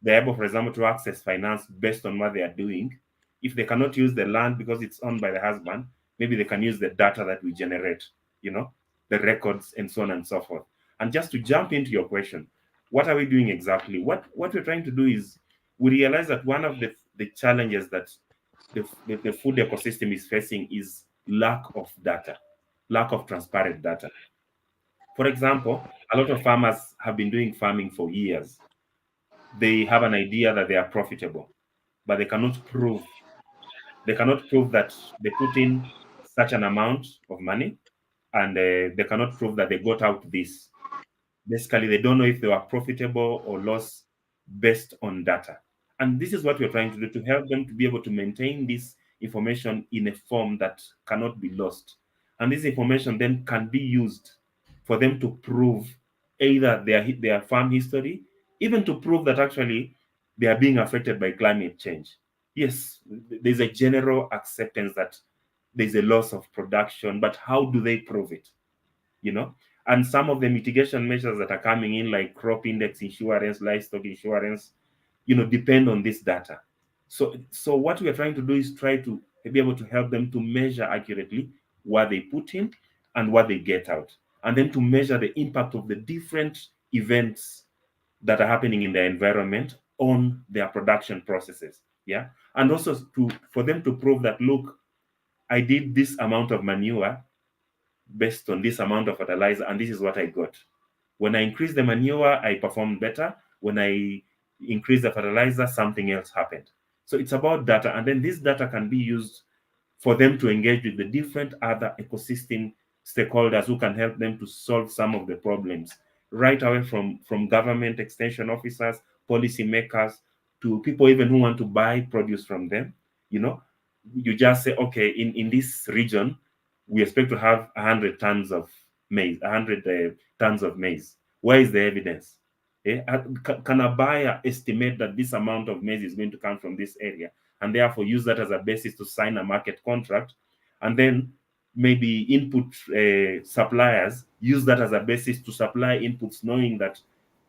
they're able, for example, to access finance based on what they are doing. If they cannot use the land because it's owned by the husband, maybe they can use the data that we generate, you know, the records and so on and so forth. And just to jump into your question, what are we doing exactly? What we're trying to do is we realize that one of the challenges that the food ecosystem is facing is lack of data, lack of transparent data. For example, a lot of farmers have been doing farming for years. They have an idea that they are profitable, but they cannot prove that they put in such an amount of money, and they cannot prove that they got out this. Basically, they don't know if they were profitable or lost based on data. And this is what we're trying to do to help them to be able to maintain this information in a form that cannot be lost. And this information then can be used for them to prove either their farm history, even to prove that actually they are being affected by climate change. Yes, there's a general acceptance that there's a loss of production, but how do they prove it? you know and some of the mitigation measures that are coming in, like crop index insurance, livestock insurance, depend on this data. So what we are trying to do is try to be able to help them to measure accurately what they put in and what they get out, and then to measure the impact of the different events that are happening in their environment on their production processes. Yeah. And also for them to prove that, look, I did this amount of manure based on this amount of fertilizer, and this is what I got. When I increase the manure, I performed better. When I increase the fertilizer, something else happened. So it's about data, and then this data can be used for them to engage with the different other ecosystem stakeholders who can help them to solve some of the problems, right away from government extension officers, policy makers, to people even who want to buy produce from them. You know, you just say, okay, in this region, we expect to have 100 tons of maize, 100 tons of maize. Where is the evidence? Can a buyer estimate that this amount of maize is going to come from this area, and therefore use that as a basis to sign a market contract? And then maybe input suppliers use that as a basis to supply inputs, knowing that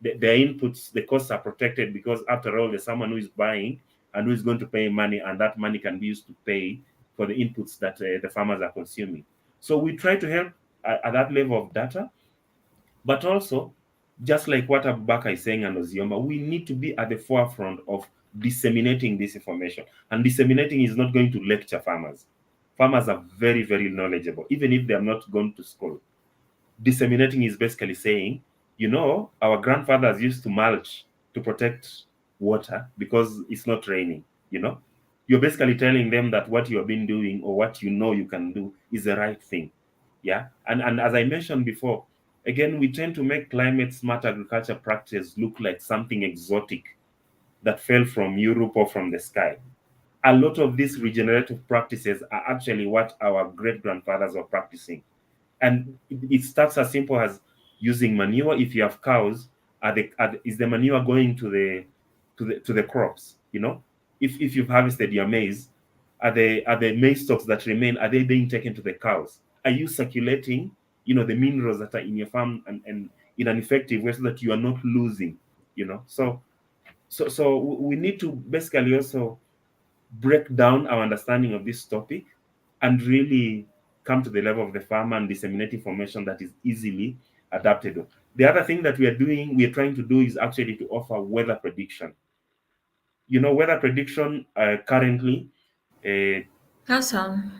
their inputs, the costs are protected, because after all, there's someone who is buying and who is going to pay money, and that money can be used to pay for the inputs that the farmers are consuming. So we try to help at that level of data, but also, just like what Abubakar is saying and Ozioma, we need to be at the forefront of disseminating this information. And disseminating is not going to lecture farmers. Farmers are very, very knowledgeable, even if they have not gone to school. Disseminating is basically saying, our grandfathers used to mulch to protect water because it's not raining. You're basically telling them that what you have been doing, or what you can do, is the right thing. Yeah. And as I mentioned before, again, we tend to make climate smart agriculture practice look like something exotic that fell from Europe or from the sky. A lot of these regenerative practices are actually what our great grandfathers were practicing. And it starts as simple as using manure. If you have cows, Is the manure going to the crops? If you've harvested your maize, are the maize stalks that remain, are they being taken to the cows? Are you circulating, the minerals that are in your farm, and in an effective way, so that you are not losing? So we need to basically also break down our understanding of this topic and really come to the level of the farmer and disseminate information that is easily adaptable. The other thing that we are trying to do is actually to offer weather prediction. Weather prediction currently, uh, Awesome.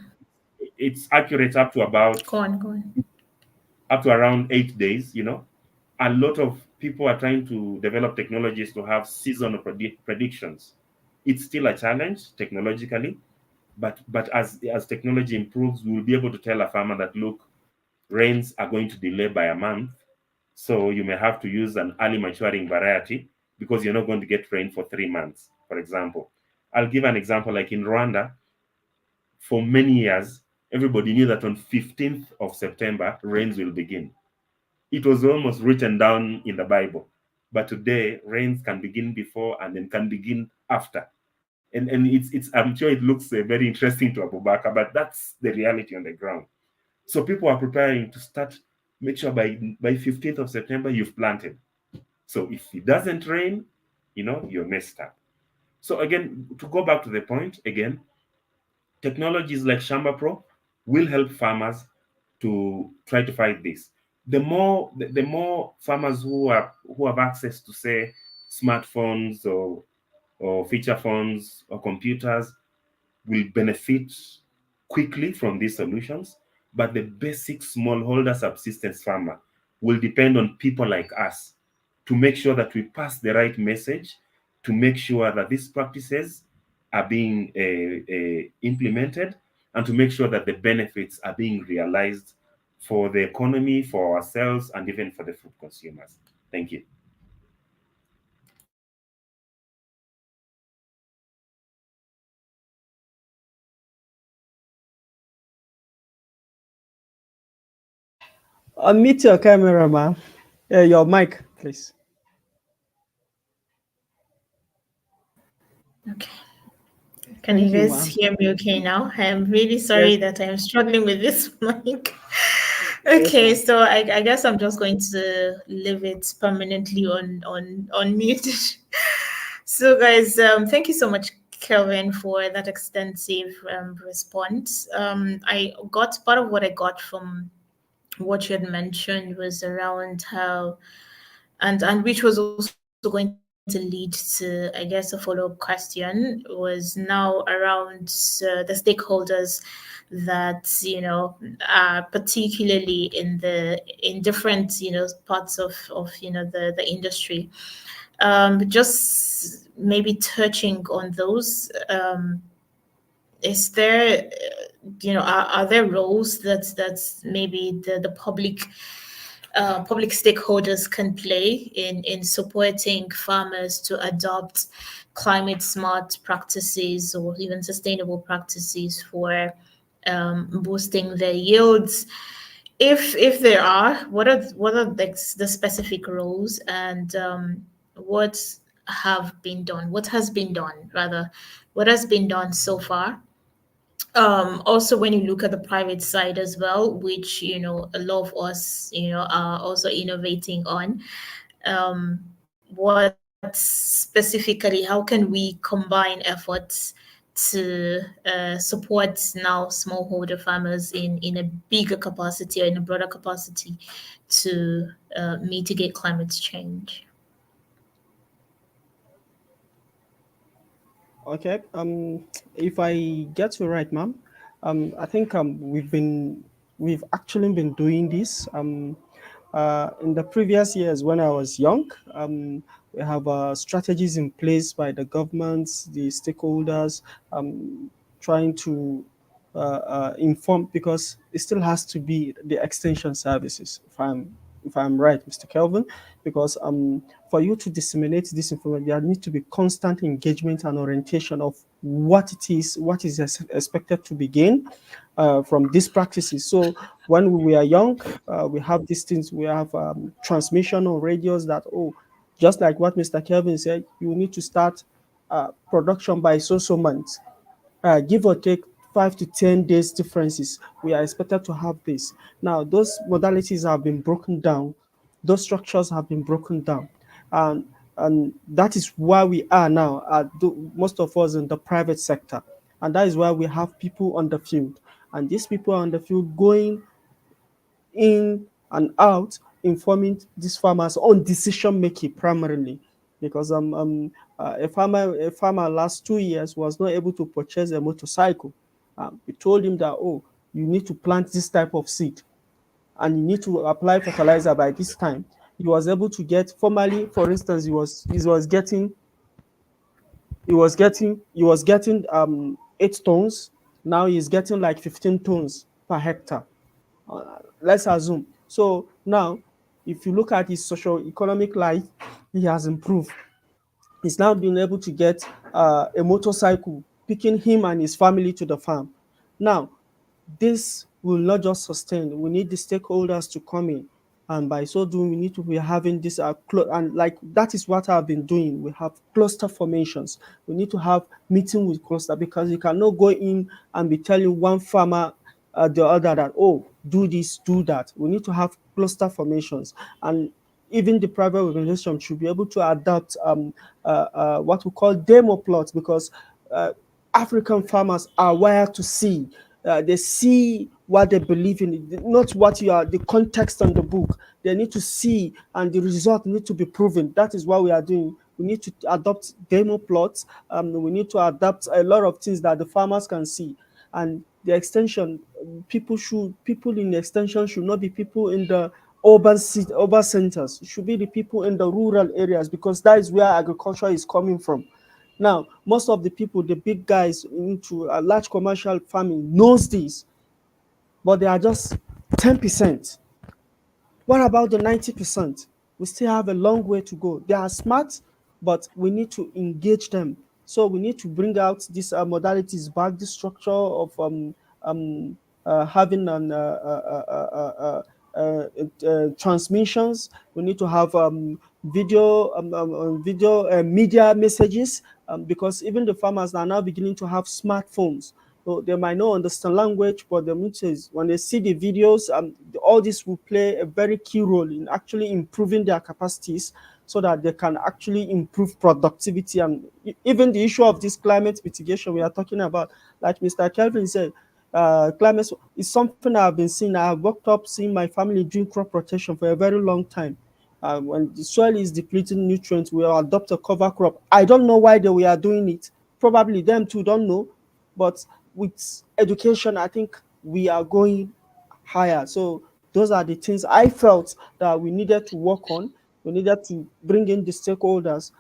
it's accurate Go on, go on. up to around 8 days. A lot of people are trying to develop technologies to have seasonal predictions. It's still a challenge technologically, but as technology improves, we'll be able to tell a farmer that, look, rains are going to delay by a month, so you may have to use an early maturing variety because you're not going to get rain for 3 months, for example. I'll give an example. Like in Rwanda, for many years, everybody knew that on 15th of September, rains will begin. It was almost written down in the Bible. But today, rains can begin before and then can begin after. And it's I'm sure it looks very interesting to Abubakar, but that's the reality on the ground. So people are preparing to start. Make sure by 15th of September you've planted. So if it doesn't rain, you're messed up. So again, to go back to the point again, technologies like Shamba Pro will help farmers to try to fight this. The more farmers who have access to, say, smartphones or feature phones or computers, will benefit quickly from these solutions, but the basic smallholder subsistence farmer will depend on people like us to make sure that we pass the right message, to make sure that these practices are being implemented, and to make sure that the benefits are being realized for the economy, for ourselves, and even for the food consumers. Thank you. Unmute your camera, ma'am. Your mic, please. Okay. Can you Thank you, guys ma'am. hear me okay now? I'm really Yes, sorry that I'm struggling with this mic. yes, Okay, ma'am. so I guess I'm just going to leave it permanently on mute. So guys, thank you so much, Kelvin, for that extensive response. I got part of what I got from what you had mentioned was around how, and which was also going to lead to, I guess, a follow-up question, was now around the stakeholders that particularly in different parts of the industry, just maybe touching on those. Is there are there roles that's maybe the public stakeholders can play in supporting farmers to adopt climate smart practices or even sustainable practices for boosting their yields? If there are, what are the specific roles, and what have been done? What has been done rather? What has been done so far? Also, when you look at the private side as well, which a lot of us are also innovating on, what specifically, how can we combine efforts to support now smallholder farmers in a bigger capacity or in a broader capacity to mitigate climate change? Okay. If I get you right, ma'am, I think we've actually been doing this. In the previous years when I was young, we have strategies in place by the governments, the stakeholders, trying to inform, because it still has to be the extension services. If I'm right, Mr. Kelvin, because for you to disseminate this information, there needs to be constant engagement and orientation of what it is, what is expected to be gained from these practices. So when we are young, we have these things, we have transmission on radios that, oh, Just like what Mr. Kelvin said, you need to start production by so months, give or take 5 to 10 days differences. We are expected to have this. Now, those modalities have been broken down, those structures have been broken down, and that is why we are now, most of us in the private sector, and that is why we have people on the field, and these people are on the field going in and out, informing these farmers on decision making primarily, because a farmer last 2 years was not able to purchase a motorcycle. We told him that, oh, you need to plant this type of seed and you need to apply fertilizer by this time. He was able to get, formerly, for instance, he was getting 8 tons. Now he's getting like 15 tons per hectare. Let's assume. So now, if you look at his socio-economic life, he has improved. He's now been able to get a motorcycle, picking him and his family to the farm. Now, this will not just sustain. We need the stakeholders to come in, and by so doing, we need to be having this and like that is what I've been doing. We have cluster formations. We need to have meeting with cluster, because you cannot go in and be telling one farmer the other that, oh, do this, do that. We need to have cluster formations, and even the private organization should be able to adapt what we call demo plots, because uh, African farmers are wired to see. They see what they believe in, not what you are, the context on the book. They need to see, and the result need to be proven. That is what we are doing. We need to adopt demo plots. We need to adapt a lot of things that the farmers can see. And the extension, people in the extension should not be people in the urban centers. It should be the people in the rural areas, because that is where agriculture is coming from. Now, most of the people, the big guys into a large commercial farming, knows this, but they are just 10%. What about the 90%? We still have a long way to go. They are smart, but we need to engage them. So we need to bring out these modalities back, the structure of um, having transmissions. We need to have video media messages, because even the farmers are now beginning to have smartphones. So they might not understand language, but the messages, when they see the videos, all this will play a very key role in actually improving their capacities, so that they can actually improve productivity. And even the issue of this climate mitigation we are talking about, like Mr. Kelvin said, climate is something I've been seeing. I have worked up seeing my family doing crop rotation for a very long time. When the soil is depleting nutrients, we will adopt a cover crop. I don't know why we are doing it. Probably them too don't know, but with education, I think we are going higher. So those are the things I felt that we needed to work on. We needed to bring in the stakeholders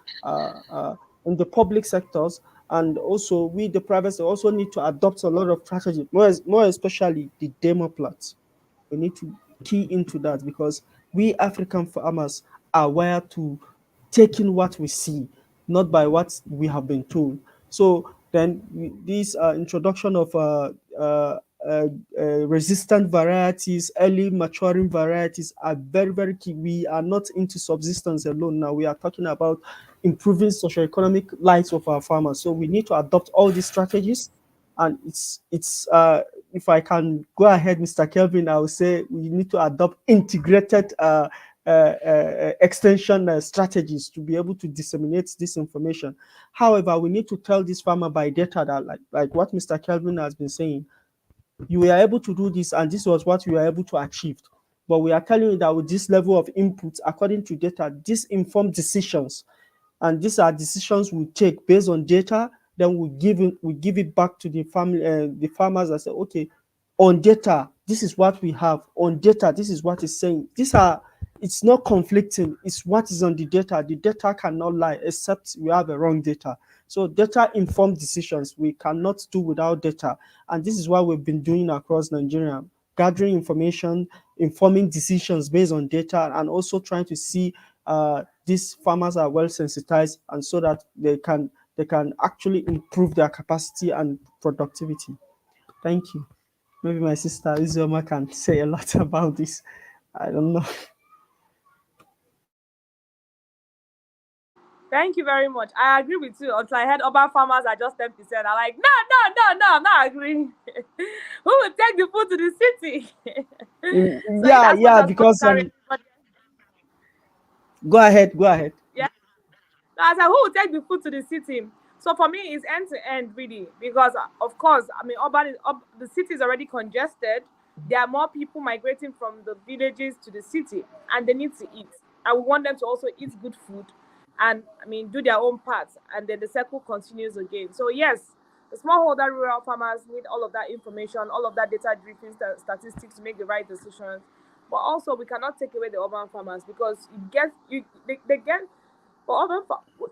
in the public sectors, and also we, the private sector, also need to adopt a lot of strategy, more especially the demo plots. We need to key into that, because we African farmers are wired to take in what we see, not by what we have been told. So then this introduction of uh, resistant varieties, early maturing varieties are very, very key. We are not into subsistence alone now. We are talking about improving socioeconomic lives of our farmers. So we need to adopt all these strategies, and it's if I can go ahead, Mr. Kelvin, I will say we need to adopt integrated extension strategies to be able to disseminate this information. However, we need to tell this farmer by data that, like what Mr. Kelvin has been saying, you were able to do this, and this was what you were able to achieve. But we are telling you that with this level of input, according to data, these informed decisions, and these are decisions we take based on data. Then we give it back to the family, the farmers, and say, okay, on data, this is what we have. On data, this is what it's saying. It's not conflicting. It's what is on the data. The data cannot lie, except we have a wrong data. So data informed decisions we cannot do without data, and this is what we've been doing across Nigeria, gathering information, informing decisions based on data, and also trying to see these farmers are well sensitized, and so that they can actually improve their capacity and productivity. Thank you. Maybe my sister Izoma can say a lot about this. I don't know. Thank you very much. I agree with you. Until I heard urban farmers are just 10%. I'm like, no, no, no, no, I'm not agreeing. Who will take the food to the city? So in Yeah, as much yeah, as God because carry everybody, go ahead, go ahead. yeah. So I said, who will take the food to the city? So for me, it's end to end really, because of course, I mean, the city is already congested. There are more people migrating from the villages to the city, and they need to eat. And we want them to also eat good food, and I mean, do their own part, and then the circle continues again. So yes, the smallholder rural farmers need all of that information, all of that data-driven statistics to make the right decisions. But also, we cannot take away the urban farmers because they get for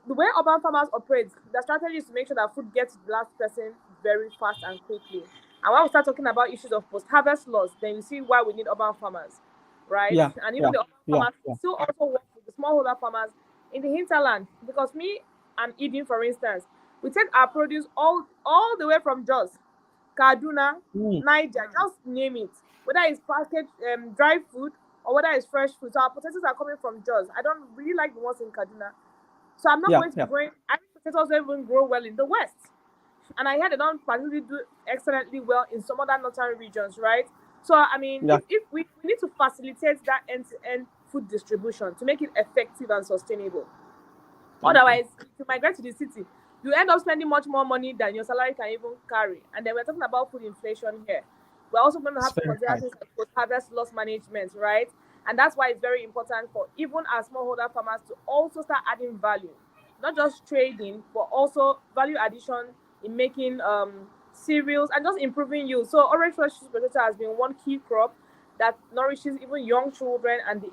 the way urban farmers operate, the strategy is to make sure that food gets to the last person very fast and quickly. And when we start talking about issues of post-harvest loss, then you see why we need urban farmers, right? Yeah, And even yeah, the urban yeah, farmers yeah. still also work with the smallholder farmers in the hinterland. Because me and Eden, for instance, we take our produce all the way from Jos, Kaduna, Mm, Niger, just name it. Whether it's packaged dry food or whether it's fresh food. So our potatoes are coming from Jos. I don't really like the ones in Kaduna. So I'm not yeah, going to be yeah. growing. Irish potatoes don't even grow well in the West. And I heard they don't particularly do excellently well in some other northern regions, right? So I mean, Yeah. if we need to facilitate that end-to-end food distribution to make it effective and sustainable. Okay. Otherwise, if you migrate to the city, you end up spending much more money than your salary can even carry. And then we're talking about food inflation here. We're also going to It's have to very consider high. things like post-harvest loss management, right? And that's why it's very important for even our smallholder farmers to also start adding value, not just trading, but also value addition in making cereals and just improving yield. So orange fresh potato has been one key crop that nourishes even young children and the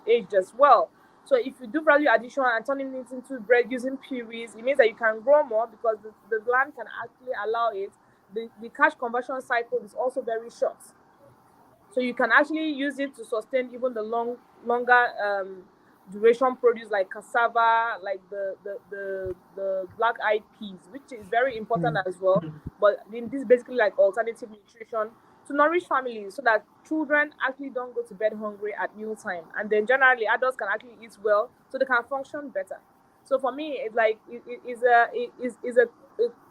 aged as well. So if you do value addition and turning it into bread using purees, it means that you can grow more because the land can actually allow it. The cash conversion cycle is also very short. So you can actually use it to sustain even the longer duration produce like cassava, like the black eyed peas, which is very important Mm. as well. But then this is basically like alternative nutrition to nourish families so that children actually don't go to bed hungry at mealtime, and then generally adults can actually eat well so they can function better. So for me, it's like a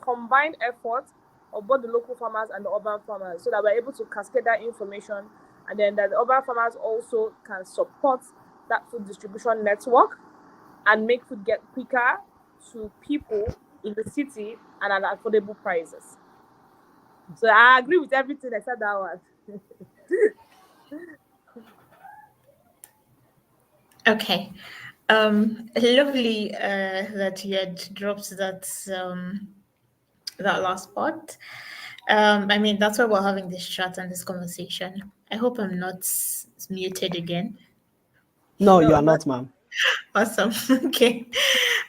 combined effort of both the local farmers and the urban farmers so that we're able to cascade that information, and then that the urban farmers also can support that food distribution network and make food get quicker to people in the city and at affordable prices. So I agree with everything except that one. Okay. Lovely that you had dropped that last part. I mean, that's why we're having this chat and this conversation. I hope I'm not muted again. No, you No, are not not, ma'am. Awesome. Okay.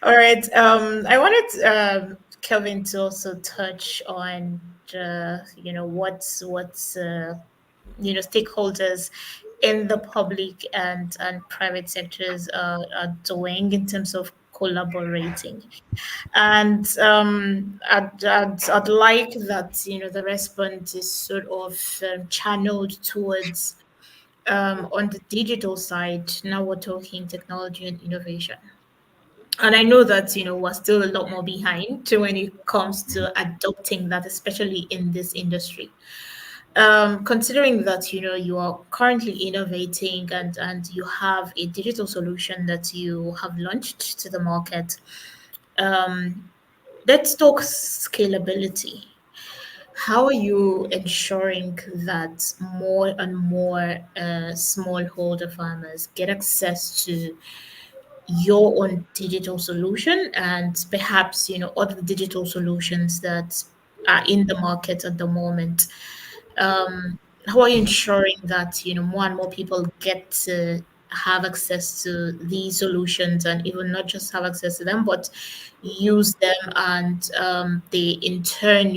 All right. I wanted Kelvin to also touch on what's stakeholders in the public and private sectors are doing in terms of collaborating. And I'd like that the response is sort of channeled towards on the digital side. Now we're talking technology and innovation. And I know that we're still a lot more behind when it comes to adopting that, especially in this industry. Considering that you are currently innovating and you have a digital solution that you have launched to the market, um, let's talk scalability. How are you ensuring that more and more smallholder farmers get access to your own digital solution and perhaps other digital solutions that are in the market at the moment? How are you ensuring that more and more people get to have access to these solutions, and even not just have access to them but use them, and they in turn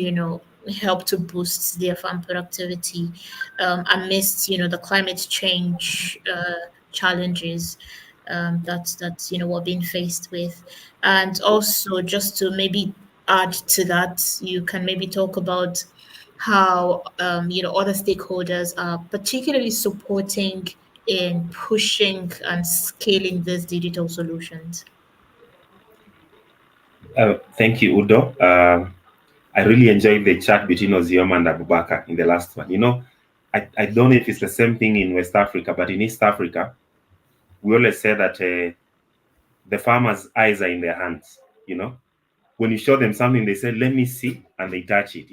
help to boost their farm productivity amidst the climate change challenges that we're being faced with? And also, just to maybe add to that, you can maybe talk about how other stakeholders are particularly supporting in pushing and scaling these digital solutions. Thank you, Udo. I really enjoyed the chat between Ozioma and Abubakar in the last one. I don't know if it's the same thing in West Africa, but in East Africa, we always say that the farmers' eyes are in their hands. When you show them something, they say, "Let me see," and they touch it.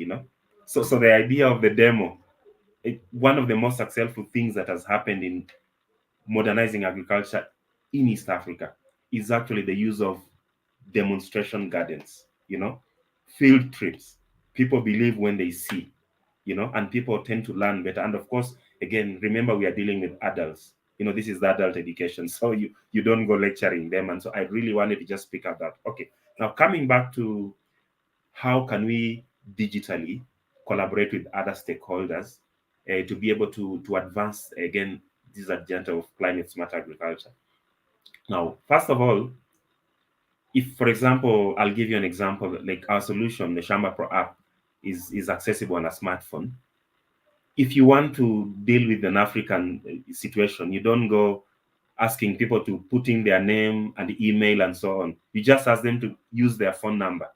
So the idea of the demo, one of the most successful things that has happened in modernizing agriculture in East Africa is actually the use of demonstration gardens, field trips. People believe when they see, and people tend to learn better. And of course, again, remember we are dealing with adults. This is the adult education. So you don't go lecturing them. And so I really wanted to just pick up that. Okay. Now coming back to how can we digitally collaborate with other stakeholders to be able to advance again this agenda of climate smart agriculture. Now, first of all, if for example, I'll give you an example, like our solution, the Shamba Pro app, is accessible on a smartphone. If you want to deal with an African situation, you don't go asking people to put in their name and email and so on. You just ask them to use their phone number,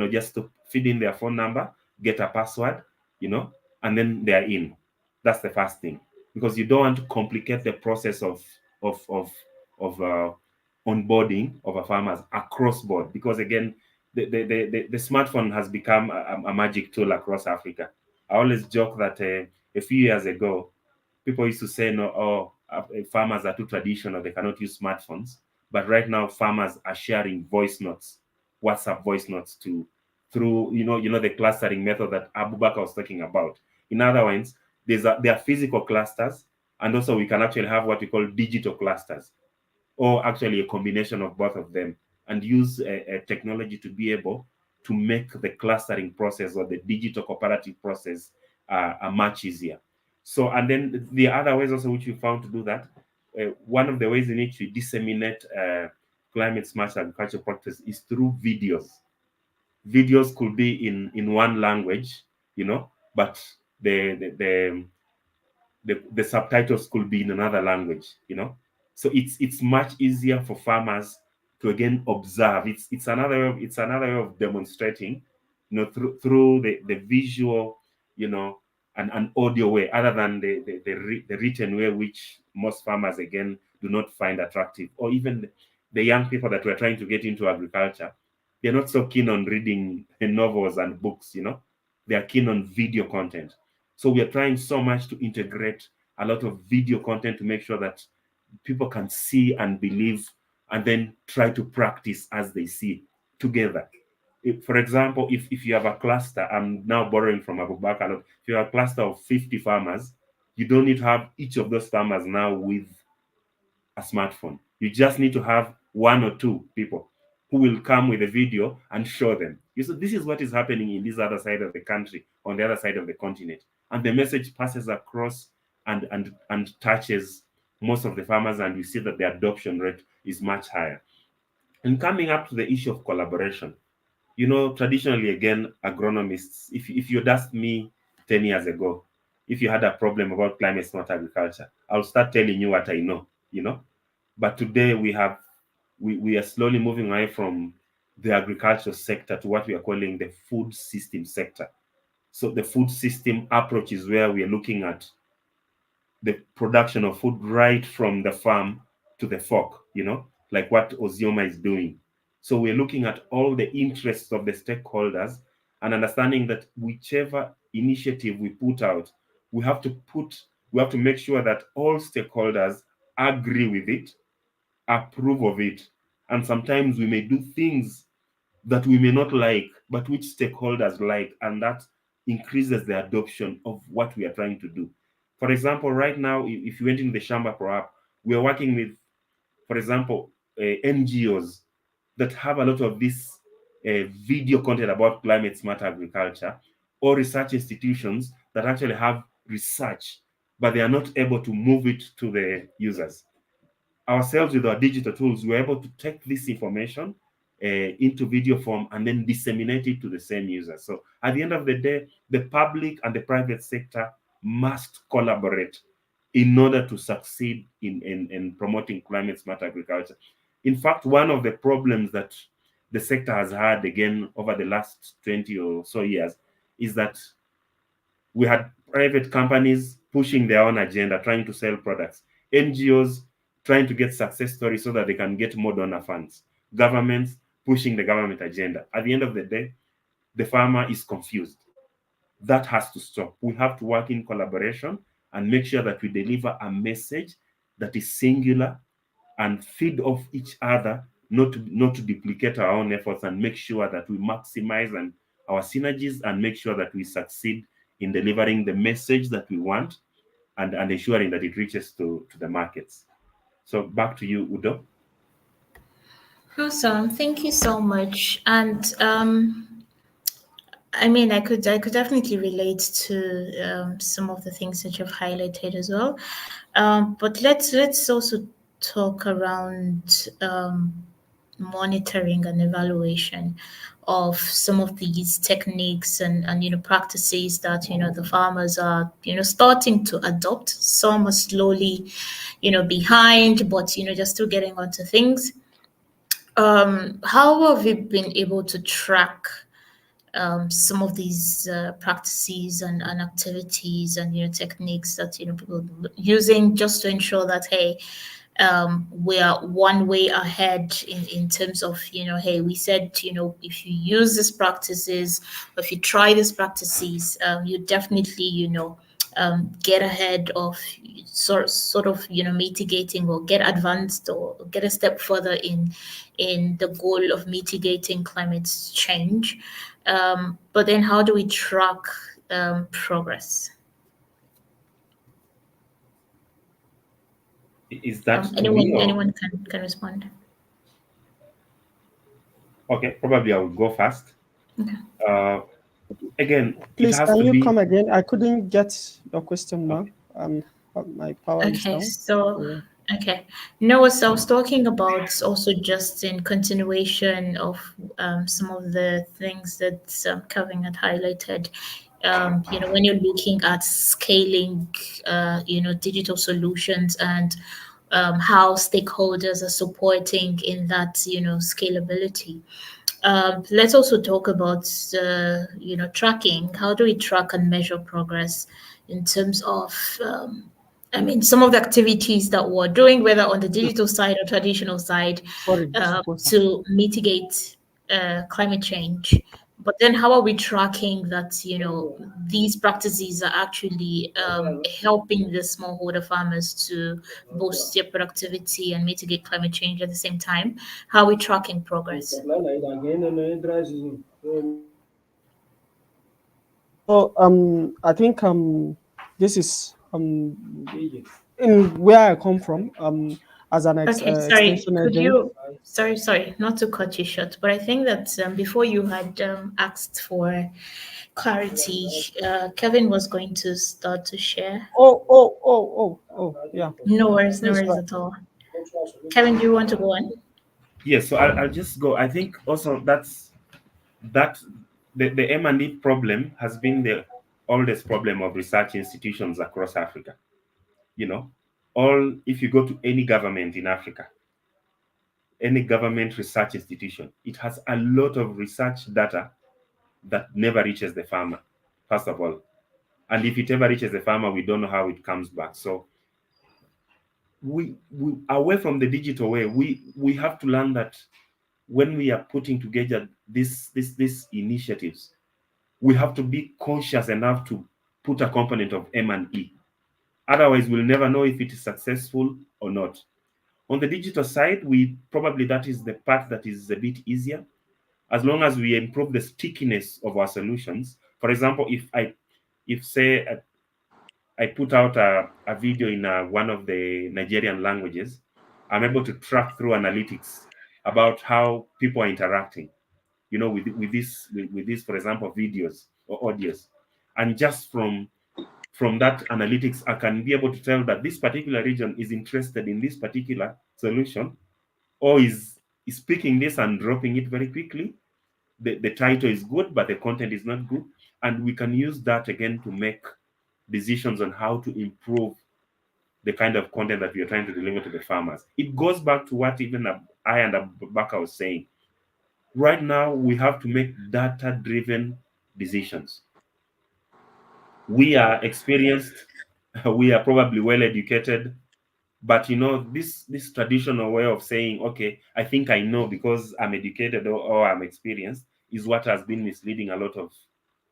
just to feed in their phone number, get a password, and then they're in. That's the first thing, because you don't want to complicate the process of onboarding of a farmers across board. Because again, the smartphone has become a magic tool across Africa. I always joke that a few years ago, people used to say, no, farmers are too traditional, they cannot use smartphones. But right now, farmers are sharing voice notes, WhatsApp voice notes through the clustering method that Abubakar was talking about. In other words, there are physical clusters, and also we can actually have what we call digital clusters, or actually a combination of both of them, and use a technology to be able to make the clustering process or the digital cooperative process much easier. So, and then the other ways also which we found to do that, one of the ways in which we disseminate climate smart agriculture practice is through videos. Videos could be in one language, but the subtitles could be in another language, so it's much easier for farmers to again observe. It's another way of demonstrating, through the visual, and audio way, other than the written way, which most farmers again do not find attractive. Or even the young people that we're trying to get into agriculture, they're not so keen on reading novels and books. They are keen on video content. So we are trying so much to integrate a lot of video content to make sure that people can see and believe, and then try to practice as they see together. For example, if you have a cluster, I'm now borrowing from Abubakar, if you have a cluster of 50 farmers, you don't need to have each of those farmers now with a smartphone. You just need to have one or two people who will come with a video and show them. This is what is happening in this other side of the country, on the other side of the continent. And the message passes across and touches most of the farmers, and you see that the adoption rate is much higher. And coming up to the issue of collaboration, traditionally, again, agronomists, if you'd asked me 10 years ago, if you had a problem about climate smart agriculture, I'll start telling you what I know. But today we are slowly moving away from the agricultural sector to what we are calling the food system sector. So the food system approach is where we are looking at the production of food right from the farm to the fork, like what Ozioma is doing. So we're looking at all the interests of the stakeholders and understanding that whichever initiative we put out, we have to make sure that all stakeholders agree with it, approve of it. And sometimes we may do things that we may not like, but which stakeholders like, and that increases the adoption of what we are trying to do. For example, right now, if you went in the Shamba Pro app, we are working with, for example, NGOs that have a lot of this video content about climate smart agriculture, or research institutions that actually have research, but they are not able to move it to the users. Ourselves, with our digital tools, we're able to take this information into video form and then disseminate it to the same users. So at the end of the day, the public and the private sector must collaborate in order to succeed in promoting climate smart agriculture. In fact, one of the problems that the sector has had again over the last 20 or so years is that we had private companies pushing their own agenda, trying to sell products, NGOs trying to get success stories so that they can get more donor funds, governments pushing the government agenda. At the end of the day, the farmer is confused. That has to stop. We have to work in collaboration and make sure that we deliver a message that is singular and feed off each other, not to duplicate our own efforts, and make sure that we maximize and our synergies and make sure that we succeed in delivering the message that we want and ensuring that it reaches to the markets. So back to you, Udo. Awesome. Thank you so much. And I mean, I could definitely relate to some of the things that you've highlighted as well. But let's also talk around monitoring and evaluation of some of these techniques and practices that the farmers are starting to adopt. Some are slowly behind, but they're still getting onto things. How have you been able to track some of these practices and activities and techniques that people are using just to ensure that, hey, we are one way ahead in terms of hey, we said if you use these practices, or if you try these practices, you definitely get ahead of sort of mitigating, or get advanced, or get a step further in the goal of mitigating climate change. But then how do we track progress? Is that to me Anyone or anyone can respond. okay? Probably I will go first. Okay. Uh, Again, it Please, has can to you be come again? I couldn't get your question now. okay. My power is Okay, down. so Yeah. okay. No, so I was talking about also just in continuation of some of the things that Kevin had highlighted. When you're looking at scaling, digital solutions, and how stakeholders are supporting in that, scalability. Let's also talk about tracking. How do we track and measure progress in terms of I mean, some of the activities that we're doing, whether on the digital side or traditional side, Sorry, supporter. to mitigate climate change. But then, how are we tracking that these practices are actually helping the smallholder farmers to boost their productivity and mitigate climate change at the same time? How are we tracking progress? So I think this is in where I come from as an Okay, sorry. extension Could agent. you? Sorry, not to cut you short, but I think that before you had asked for clarity, Kevin was going to start to share. Yeah. No Please, worries at all. Kevin, do you want to go on? Yes, so I'll just go. I think also that the M&E problem has been the oldest problem of research institutions across Africa. You know, all if you go to any government in Africa, any government research institution, it has a lot of research data that never reaches the farmer, first of all. And if it ever reaches the farmer, we don't know how it comes back. So we away from the digital way, we have to learn that when we are putting together these initiatives, we have to be conscious enough to put a component of M&E. Otherwise, we'll never know if it is successful or not. On the digital side, we probably that is the part that is a bit easier, as long as we improve the stickiness of our solutions. For example, if say I put out a video in one of the Nigerian languages, I'm able to track through analytics about how people are interacting, with this, for example, videos or audios. And just from that analytics, I can be able to tell that this particular region is interested in this particular solution, or is picking this and dropping it very quickly. The title is good, but the content is not good. And we can use that again to make decisions on how to improve the kind of content that we are trying to deliver to the farmers. It goes back to what even I and Abubakar was saying. Right now, we have to make data-driven decisions. We are experienced, we are probably well educated, but this traditional way of saying, okay, I think I know because I'm educated, or I'm experienced, is what has been misleading a lot of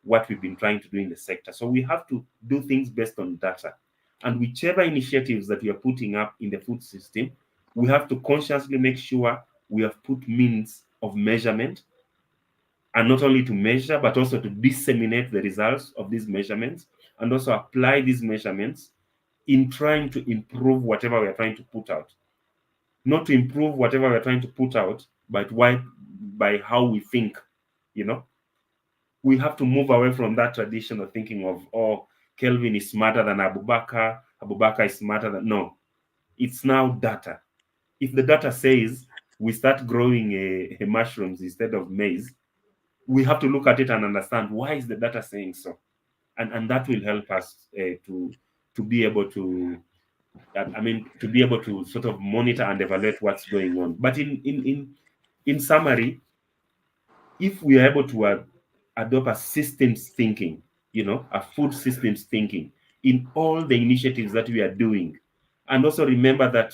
what we've been trying to do in the sector. So we have to do things based on data, and whichever initiatives that we are putting up in the food system, we have to consciously make sure we have put means of measurement, and not only to measure but also to disseminate the results of these measurements, and also apply these measurements in trying to improve whatever we are trying to put out. Not to improve whatever we are trying to put out, but by how we think. You know, we have to move away from that tradition of thinking of, oh, Kelvin is smarter than Abubakar, Abubakar is smarter than. No, it's now data. If the data says we start growing mushrooms instead of maize, we have to look at it and understand why is the data saying so, and that will help us to be able to, I mean, to be able to sort of monitor and evaluate what's going on. But in summary, if we are able to adopt a systems thinking, a food systems thinking in all the initiatives that we are doing, and also remember that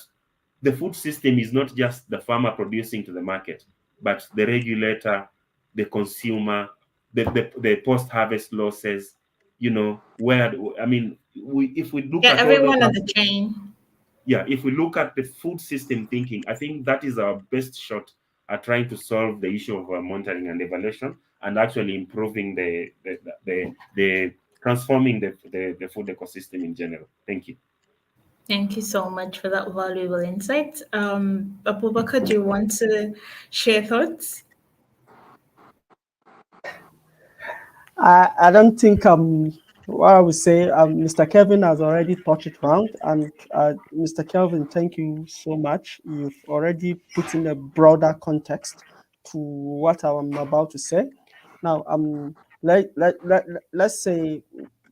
the food system is not just the farmer producing to the market, but the regulator, the consumer, the post-harvest losses, where, I mean, if we look Yeah, at all those everyone on the aspects, chain. yeah, if we look at the food system thinking, I think that is our best shot at trying to solve the issue of monitoring and evaluation, and actually improving the transforming the food ecosystem in general. Thank you. Thank you so much for that valuable insight. Abubakar, do you want to share thoughts? I don't think what I would say, Mr. Kevin has already touched it round, and Mr. Kelvin, thank you so much. You've already put in a broader context to what I'm about to say. Now, let's say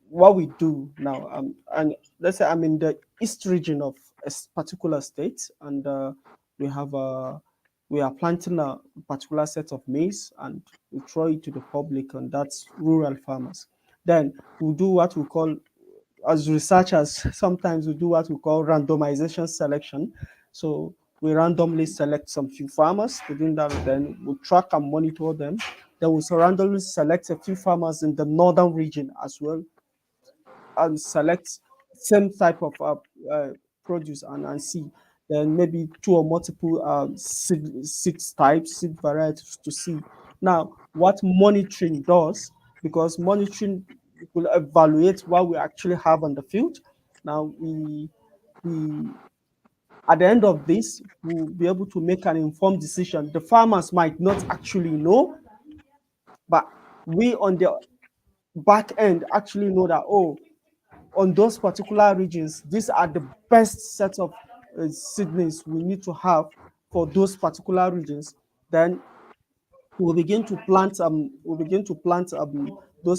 what we do now, and let's say I'm in the east region of a particular state, and we are planting a particular set of maize, and we throw it to the public, and that's rural farmers. Then we do what we call, as researchers, sometimes we do what we call randomization selection. So we randomly select some few farmers within that, then we track and monitor them. Then we randomly select a few farmers in the northern region as well, and select same type of produce, and see then maybe two or multiple seed types, seed varieties to see now what monitoring does, because monitoring will evaluate what we actually have on the field. Now we at the end of this, we'll be able to make an informed decision. The farmers might not actually know, but we on the back end actually know that, oh, on those particular regions, these are the best set of seedlings we need to have for those particular regions. Then we'll begin to plant those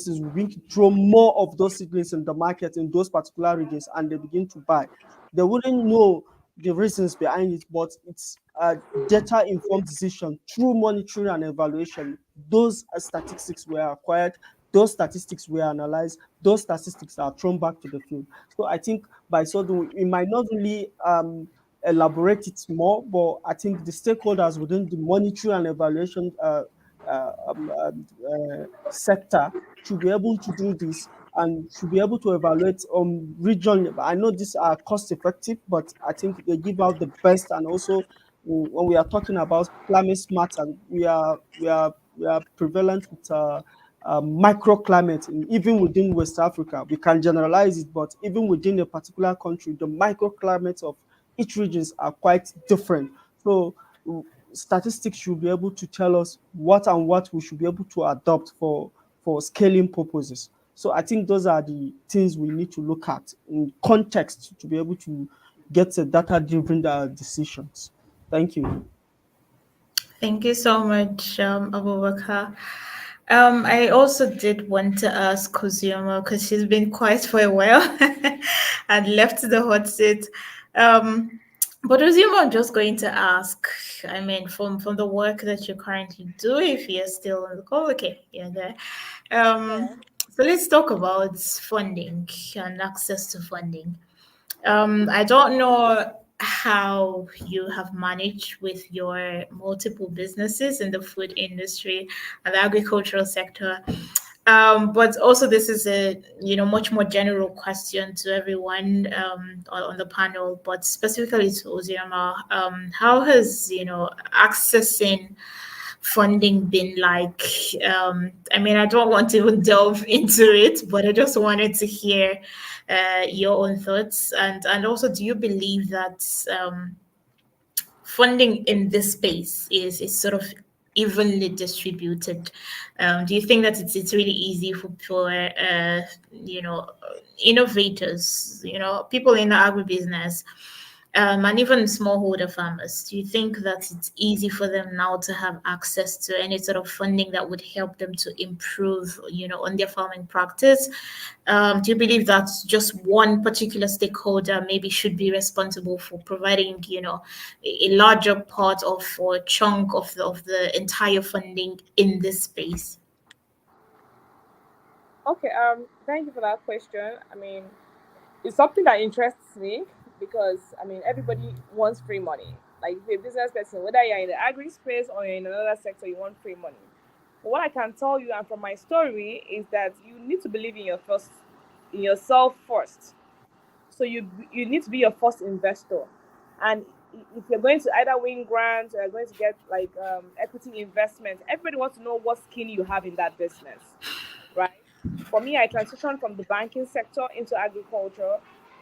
seeds. We begin to throw more of those seedlings in the market in those particular regions, and they begin to buy. They wouldn't know the reasons behind it, but it's a data informed decision through monitoring and evaluation. Those statistics were acquired, those statistics were analyzed, those statistics are thrown back to the field. So I think by so doing, we might not really elaborate it more, but I think the stakeholders within the monitoring and evaluation sector should be able to do this, and should be able to evaluate region. I know these are cost effective, but I think they give out the best. And also, when we are talking about climate smart, and we are prevalent with microclimate, even within West Africa. We can generalize it, but even within a particular country, the microclimates of each regions are quite different. So statistics should be able to tell us what and what we should be able to adopt for scaling purposes. So I think those are the things we need to look at in context to be able to get the data-driven decisions. Thank you. Thank you so much, Abubakar. I also did want to ask Kozuyama because she's been quiet for a while and left the hot seat. Um, But assume I'm just going to ask. I mean, from the work that you currently do, if you're still on the call, okay, yeah, there. Yeah. So let's talk about funding and access to funding. I don't know how you have managed with your multiple businesses in the food industry and the agricultural sector. But also, this is a much more general question to everyone on the panel, but specifically to Oziama. How has accessing funding been like? I mean, I don't want to even delve into it, but I just wanted to hear your own thoughts, and also, do you believe that funding in this space is sort of evenly distributed? Do you think that it's really easy for innovators, people in the agribusiness, and even smallholder farmers? Do you think that it's easy for them now to have access to any sort of funding that would help them to improve, on their farming practice? Do you believe that just one particular stakeholder maybe should be responsible for providing, a larger part of or chunk of the entire funding in this space? Okay. Thank you for that question. I mean, it's something that interests me because I mean everybody wants free money. Like if you're a business person, whether you're in the agri space or you're in another sector, you want free money. But what I can tell you and from my story is that you need to believe in in yourself first. So you need to be your first investor. And if you're going to either win grants or you're going to get like equity investment, everybody wants to know what skin you have in that business, right? For me, I transitioned from the banking sector into agriculture,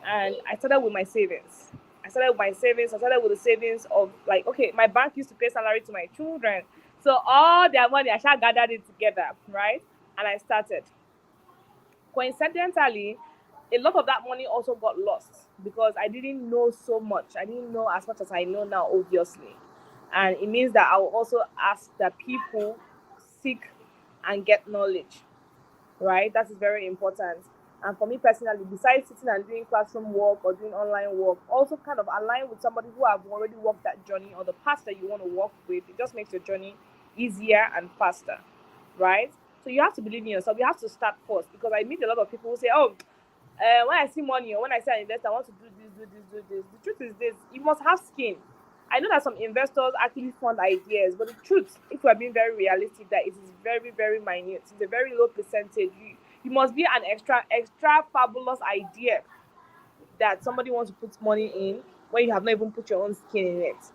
and I started with my savings. I started with the savings of like, okay, my bank used to pay salary to my children, so all their money I shall gathered it together, right? And I started. Coincidentally, a lot of that money also got lost because I didn't know so much. I didn't know as much as I know now, obviously. And it means that I will also ask that people seek and get knowledge, right? That is very important. And for me personally, besides sitting and doing classroom work or doing online work, also kind of align with somebody who have already walked that journey or the path that you want to walk with. It just makes your journey easier and faster, right? So you have to believe in yourself. You have to start first because I meet a lot of people who say, "Oh, when I see money or when I say I invest, I want to do this, do this, do this." The truth is this: you must have skin. I know that some investors actually fund ideas, but the truth, if we are being very realistic, that it is very, very minute. It's a very low percentage. You must be an extra fabulous idea that somebody wants to put money in when you have not even put your own skin in it.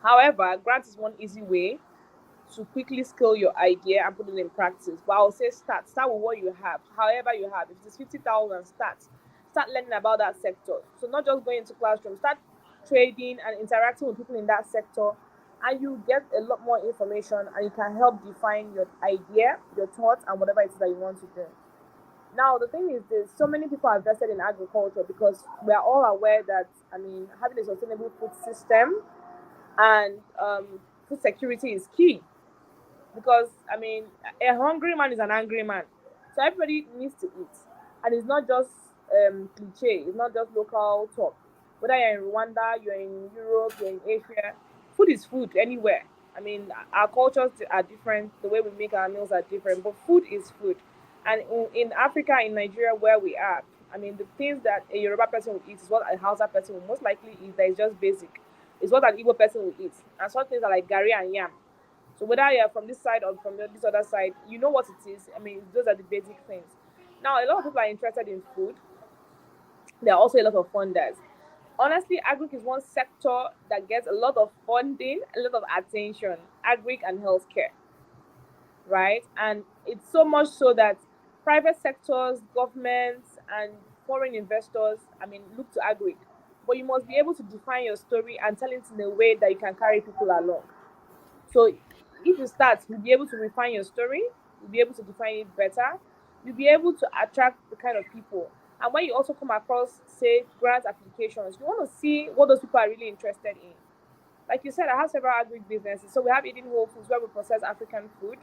However, grant is one easy way to quickly scale your idea and put it in practice. But I'll say start. Start with what you have. However you have. If it's 50,000, start. Start learning about that sector. So not just going into classroom. Start trading and interacting with people in that sector. And you get a lot more information and it can help define your idea, your thoughts, and whatever it is that you want to do. Now the thing is this, so many people are invested in agriculture because we are all aware that I mean having a sustainable food system and food security is key because I mean, a hungry man is an angry man. So everybody needs to eat, and it's not just cliche. It's not just local talk. Whether you're in Rwanda, you're in Europe, you're in Asia, food is food anywhere. I mean, our cultures are different. The way we make our meals are different, but food is food. And in Africa, in Nigeria, where we are, I mean, the things that a Yoruba person will eat is what a Hausa person will most likely eat. That is just basic. It's what an Igbo person will eat. And some things are like gari and yam. So whether you're from this side or from this other side, you know what it is. I mean, those are the basic things. Now, a lot of people are interested in food. There are also a lot of funders. Honestly, agric is one sector that gets a lot of funding, a lot of attention. Agric and healthcare, right? And it's so much so that private sectors, governments, and foreign investors, I mean, look to agric. But you must be able to define your story and tell it in a way that you can carry people along. So if you start, you'll be able to refine your story, you'll be able to define it better, you'll be able to attract the kind of people. And when you also come across, say, grant applications, you want to see what those people are really interested in. Like you said, I have several agri businesses. So we have Eating Whole Foods where we process African food.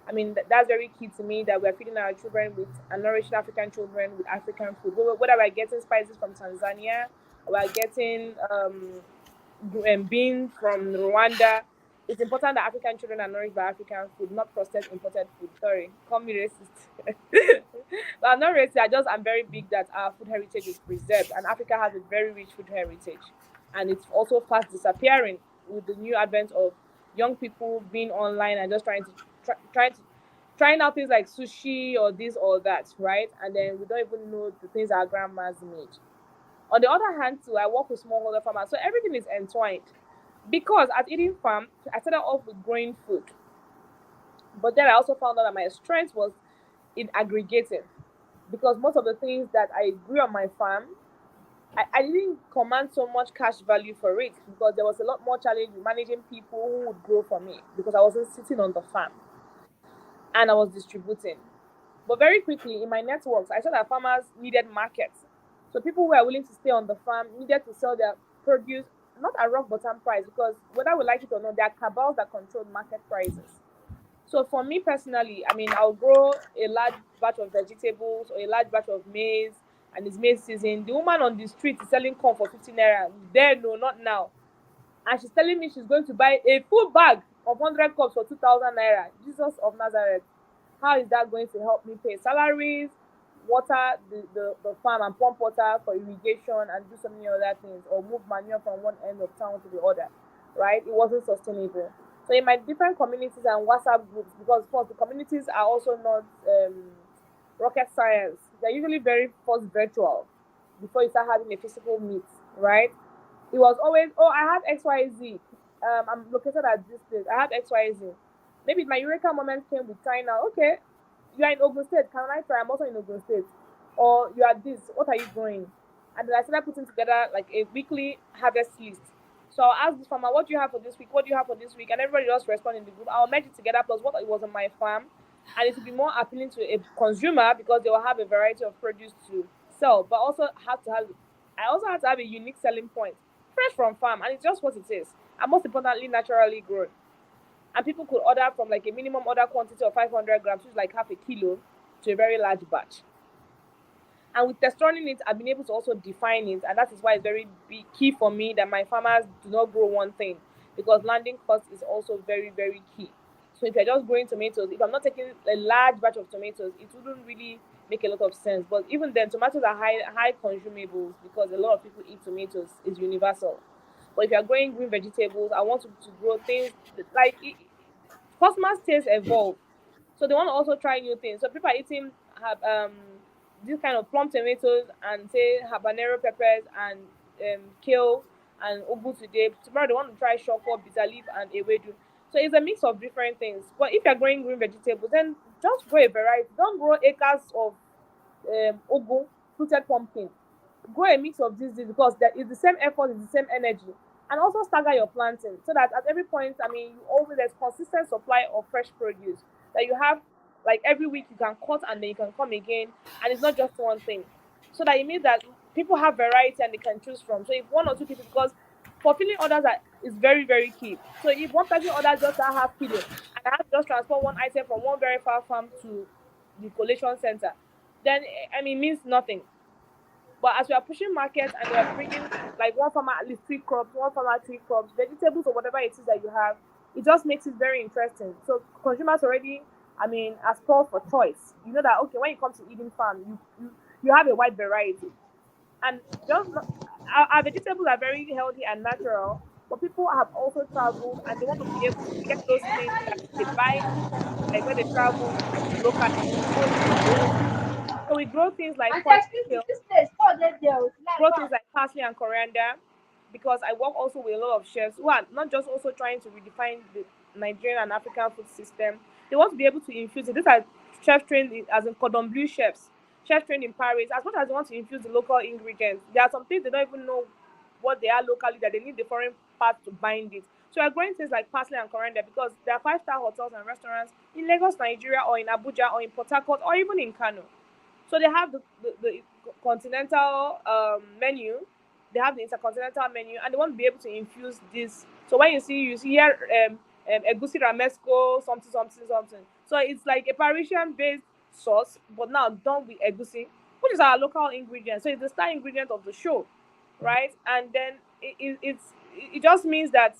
I mean, that's very key to me that we're feeding our children with and nourishing African children with African food. Whether we're getting spices from Tanzania we're getting beans from Rwanda. It's important that African children are nourished by African food, not processed imported food. Sorry, call me racist. But I'm not racist. I'm very big that our food heritage is preserved, and Africa has a very rich food heritage, and it's also fast disappearing with the new advent of young people being online and just trying out things like sushi or this or that, right? And then we don't even know the things our grandmas made. On the other hand, too, I work with smallholder farmers, so everything is entwined. Because at Eating Farm, I started off with growing food, but then I also found out that my strength was in aggregating. Because most of the things that I grew on my farm, I didn't command so much cash value for it because there was a lot more challenge with managing people who would grow for me because I wasn't sitting on the farm and I was distributing. But very quickly in my networks, I saw that farmers needed markets. So people who were willing to stay on the farm needed to sell their produce not at rock bottom price because whether we like it or not, there are cabals that control market prices. So for me personally, I mean, I'll grow a large batch of vegetables or a large batch of maize, and it's maize season. The woman on the street is selling corn for 50 naira. There, no, not now. And she's telling me she's going to buy a full bag of 100 cups for 2,000 naira. Jesus of Nazareth. How is that going to help me pay salaries, water the farm and pump water for irrigation and do so many other things or move manure from one end of town to the other, right? It wasn't sustainable. So in my different communities and WhatsApp groups, because first the communities are also not rocket science. They're usually very first virtual before you start having a physical meet, right? It was always, oh, I have XYZ. I'm located at this place. I have XYZ. Maybe my Eureka moment came with China. Okay, you are in Ogun State. Can I try? I'm also in Ogun State. Or you are this. What are you growing? And then I started putting together like a weekly harvest list. So I'll ask this farmer, what do you have for this week? What do you have for this week? And everybody just respond in the group. I'll merge it together plus what it was on my farm. And it will be more appealing to a consumer because they will have a variety of produce to sell, but also have to have I also had to have a unique selling point fresh from farm, and it's just what it is. And most importantly, naturally grown. And people could order from like a minimum order quantity of 500 grams, which is like half a kilo, to a very large batch. And with testosterone it, I've been able to also define it, and that is why it's very big, key for me that my farmers do not grow one thing because landing cost is also very, very key. So if you're just growing tomatoes, if I'm not taking a large batch of tomatoes, it wouldn't really make a lot of sense. But even then, tomatoes are high consumables because a lot of people eat tomatoes. It's universal. But if you're growing green vegetables, I want to grow things like customers' tastes evolve. So they want to also try new things. So people are eating this kind of plum tomatoes and say habanero peppers and kale and ugu today. Tomorrow they want to try shoko, bitter leaf, and ewedu. So it's a mix of different things. But if you're growing green vegetables, then just grow a variety. Don't grow acres of ugu, fruited pumpkin. Grow a mix of this because there is the same effort, it's the same energy. And also stagger your planting so that at every point, I mean, you always there's consistent supply of fresh produce that you have like every week you can cut and then you can come again, and it's not just one thing. So that it means that people have variety and they can choose from. So if one or two people, because fulfilling orders is very, very key. So if one person orders just a half kilo and I have to just transport one item from one very far farm to the collation center, then I mean, it means nothing. But as we are pushing markets and we are bringing like one farmer at least three crops, one farmer three crops, vegetables or whatever it is that you have, it just makes it very interesting. So consumers already, I mean, are spoiled for choice. You know that okay, when you come to Eden Farm, you have a wide variety, and just our vegetables are very healthy and natural. But people have also traveled and they want to be able to get those things that they buy like when they travel locally, grow it in their own. So we grow things like corn, grow things like parsley and coriander because I work also with a lot of chefs who are not just also trying to redefine the Nigerian and African food system. They want to be able to infuse it. These are chef trained as in cordon bleu chefs, chef trained in Paris. As much as they want to infuse the local ingredients, there are some things they don't even know what they are locally that they need the foreign part to bind it. So we're growing things like parsley and coriander because there are five-star hotels and restaurants in Lagos, Nigeria, or in Abuja, or in Port Harcourt, or even in Kano. So they have the continental menu, they have the intercontinental menu, and they want to be able to infuse this. So when you see here egusi ramesco something something something. So it's like a Parisian based sauce, but now done with egusi, which is our local ingredient. So it's the star ingredient of the show. right? And then it just means that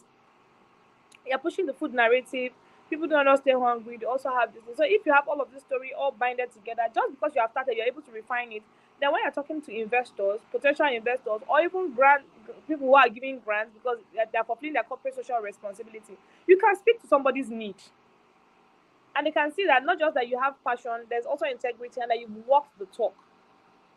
you're pushing the food narrative. People do not stay hungry. They also have this. So if you have all of this story all binded together, just because you have started, you're able to refine it. Then when you're talking to investors, potential investors, or even grant people who are giving grants because they're fulfilling their corporate social responsibility, you can speak to somebody's need, and they can see that not just that you have passion, there's also integrity, and that you've walked the talk.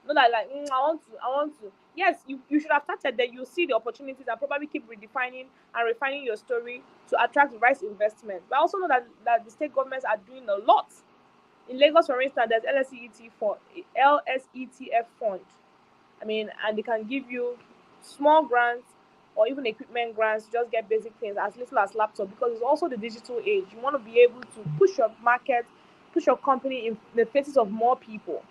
Not that like I want to. Yes, you should have started there. You see the opportunities and probably keep redefining and refining your story to attract the right investment. But I also know that the state governments are doing a lot. In Lagos, for instance, there's LSETF fund. I mean, and they can give you small grants or even equipment grants to just get basic things as little as laptop, because it's also the digital age. You want to be able to push your market, push your company in the faces of more people.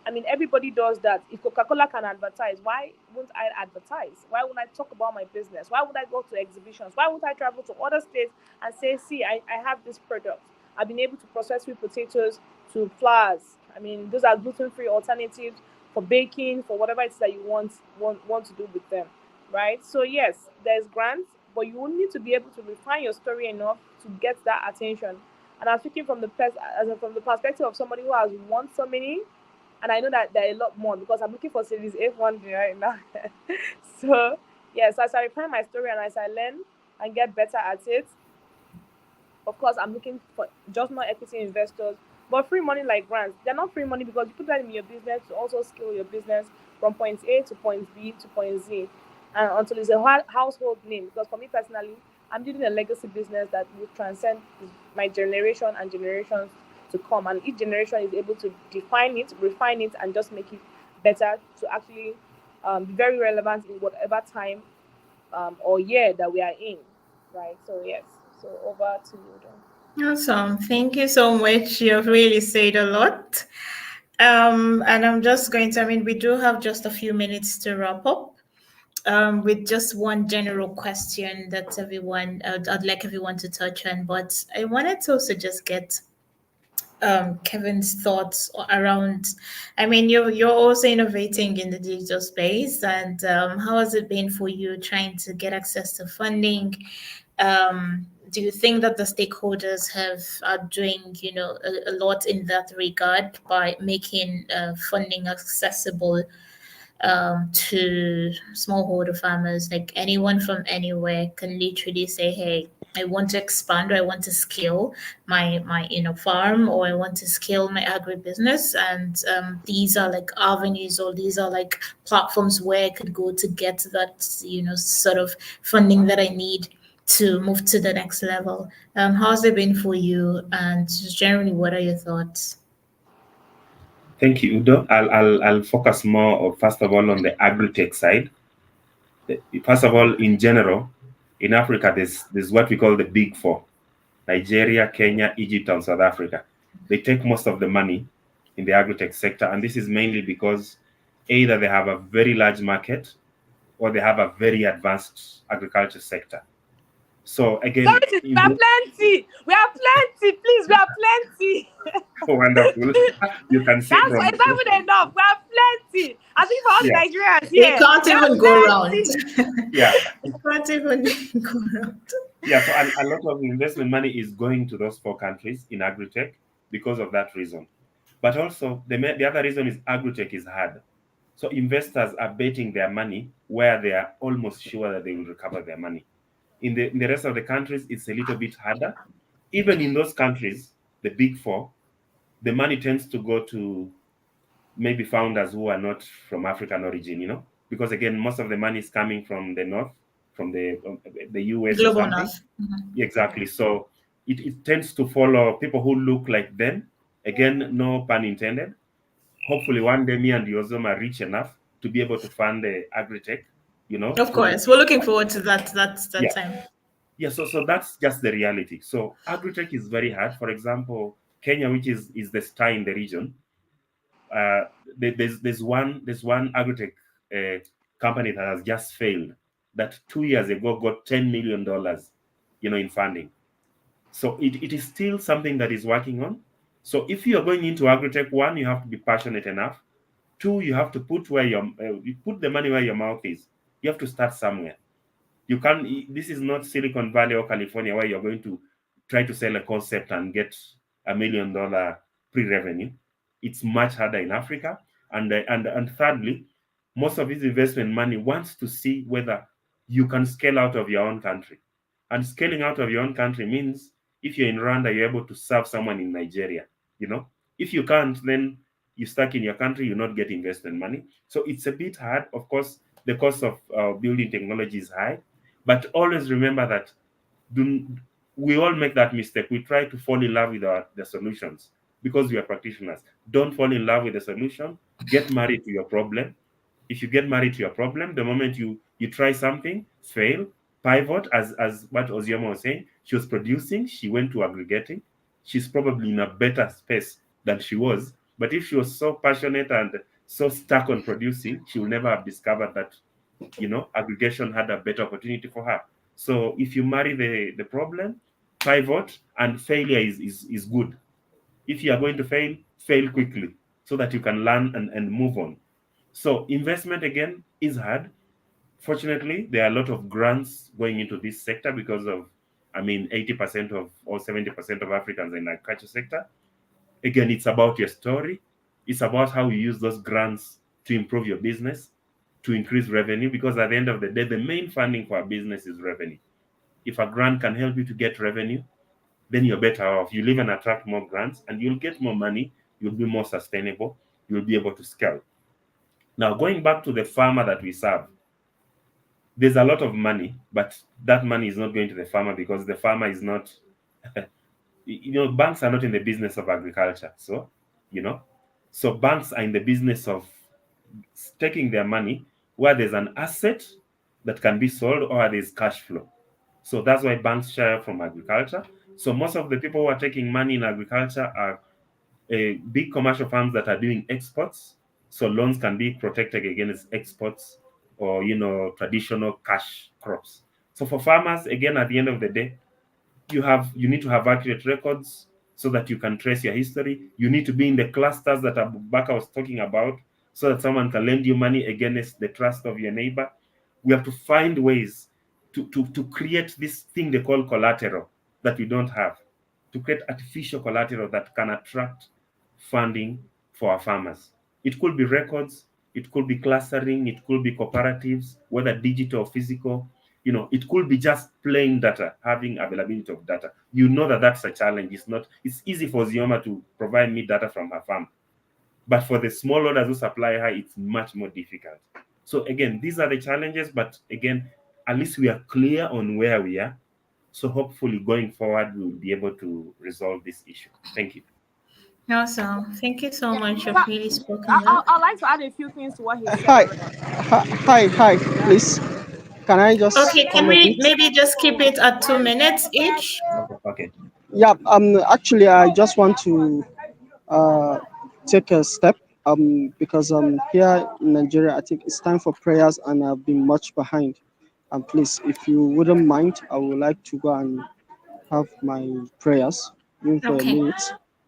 I mean, everybody does that. If Coca-Cola can advertise, why wouldn't I advertise? Why wouldn't I talk about my business? Why would I go to exhibitions? Why would I travel to other states and say, see, I have this product. I've been able to process sweet potatoes to flours. I mean, those are gluten-free alternatives for baking, for whatever it is that you want to do with them, right? So yes, there's grants, but you will need to be able to refine your story enough to get that attention. And I'm speaking from from the perspective of somebody who has won so many, and I know that there are a lot more because I'm looking for Series A funding right now. So yes, as I refine my story and as I learn and get better at it, of course, I'm looking for just not equity investors, but free money like grants. They're not free money because you put that in your business to also scale your business from point A to point B to point Z, and until it's a household name. Because for me personally, I'm building a legacy business that will transcend my generation and generations to come, and each generation is able to define it, refine it, and just make it better to actually be very relevant in whatever time or year that we are in, right? So yes, so over to you, Don. Awesome. Thank you so much. You've really said a lot. And I'm just going to, I mean, we do have just a few minutes to wrap up. With just one general question that I'd like everyone to touch on, but I wanted to also just get Kevin's thoughts around. I mean, you're also innovating in the digital space, and how has it been for you trying to get access to funding? Do you think that the stakeholders are doing a lot in that regard by making funding accessible to smallholder farmers? Like anyone from anywhere can literally say, "Hey, I want to expand, or I want to scale my farm, or I want to scale my agribusiness." And these are like avenues, or these are like platforms where I could go to get that sort of funding that I need to move to the next level. How's it been for you? And just generally, what are your thoughts? Thank you, Udo. I'll focus more, first of all, on the agri-tech side. First of all, in general, in Africa, there's what we call the big four: Nigeria, Kenya, Egypt, and South Africa. They take most of the money in the agri-tech sector, and this is mainly because either they have a very large market or they have a very advanced agriculture sector. So again, Sorry, we are plenty. We are plenty. Please, we are plenty. wonderful. You can say That's why from it's not even enough. We are plenty. I think for us yeah, Nigerians They here, can't we are even go around. plenty. yeah. They can't even go around. Yeah, so a lot of investment money is going to those four countries in agri-tech because of that reason. But also, the other reason is agri-tech is hard. So investors are betting their money where they are almost sure that they will recover their money. In the rest of the countries, it's a little bit harder. Even in those countries, the big four, the money tends to go to maybe founders who are not from African origin, because again, most of the money is coming from the north, from the US or Global something. North. Mhm. Exactly. So it tends to follow people who look like them. Again, no pun intended. Hopefully, one day me and Yozom are rich enough to be able to fund the agri-tech, Of to course, we're looking forward to that yeah, time. yeah. So that's just the reality. So agri-tech is very hard. For example, Kenya, which is the star in the region, uh, there's one agri-tech company that has just failed, that 2 years ago got $10 million, in funding. So it is still something that is working on. So if you are going into agri-tech, one, you have to be passionate enough. Two, you have to put the money where your mouth is. You have to start somewhere. You can't. This is not Silicon Valley or California where you're going to try to sell a concept and get $1 million pre-revenue. It's much harder in Africa. And thirdly, most of this investment money wants to see whether you can scale out of your own country. And scaling out of your own country means if you're in Rwanda, you're able to serve someone in Nigeria. You know, if you can't, then you're stuck in your country. You not get investment money. So it's a bit hard. Of course, the cost of building technology is high, but always remember that do, we all make that mistake. We try to fall in love with the solutions because we are practitioners. Don't fall in love with the solution. Get married to your problem. If you get married to your problem, the moment you try something, fail, pivot, as what Ozioma was saying, she was producing, she went to aggregating. She's probably in a better space than she was. But if she was so passionate and so stuck on producing, she will never have discovered that aggregation had a better opportunity for her. So if you marry the problem, pivot, and failure is good. If you are going to fail, fail quickly so that you can learn and move on. So investment again is hard. Fortunately, there are a lot of grants going into this sector because of, 80% of or 70% of Africans are in the agriculture sector. Again, it's about your story. It's about how you use those grants to improve your business, to increase revenue, because at the end of the day, the main funding for a business is revenue. If a grant can help you to get revenue, then you're better off. You'll even attract more grants and you'll get more money. You'll be more sustainable. You'll be able to scale. Now, going back to the farmer that we serve, there's a lot of money, but that money is not going to the farmer because the farmer is not, banks are not in the business of agriculture. You know, so banks are in the business of taking their money where there's an asset that can be sold or there's cash flow. So that's why banks share from agriculture. So most of the people who are taking money in agriculture are big commercial farms that are doing exports. So loans can be protected against exports or traditional cash crops. So for farmers, again, at the end of the day, you need to have accurate records so that you can trace your history. You need to be in the clusters that Abubakar was talking about so that someone can lend you money against the trust of your neighbor. We have to find ways to create this thing they call collateral that we don't have, to create artificial collateral that can attract funding for our farmers. It could be records, it could be clustering, it could be cooperatives, whether digital or physical. It could be just plain data, having availability of data. That that's a challenge. It's easy for Zioma to provide me data from her farm, but for the smallholders who supply her, it's much more difficult. So again, these are the challenges, but again, at least we are clear on where we are. So hopefully going forward, we'll be able to resolve this issue. Thank you. Awesome. Thank you so Yeah. much. So, You've really spoken well. I'd like to add a few things to what he said Hi, already. hi, please. Can I just Okay, can come a we bit? maybe just keep it at 2 minutes each? Okay. Yeah. Actually, I just want to uh take a step. Because here in Nigeria, I think it's time for prayers, and I've been much behind. Please, if you wouldn't mind, I would like to go and have my prayers, even for a Okay, minute.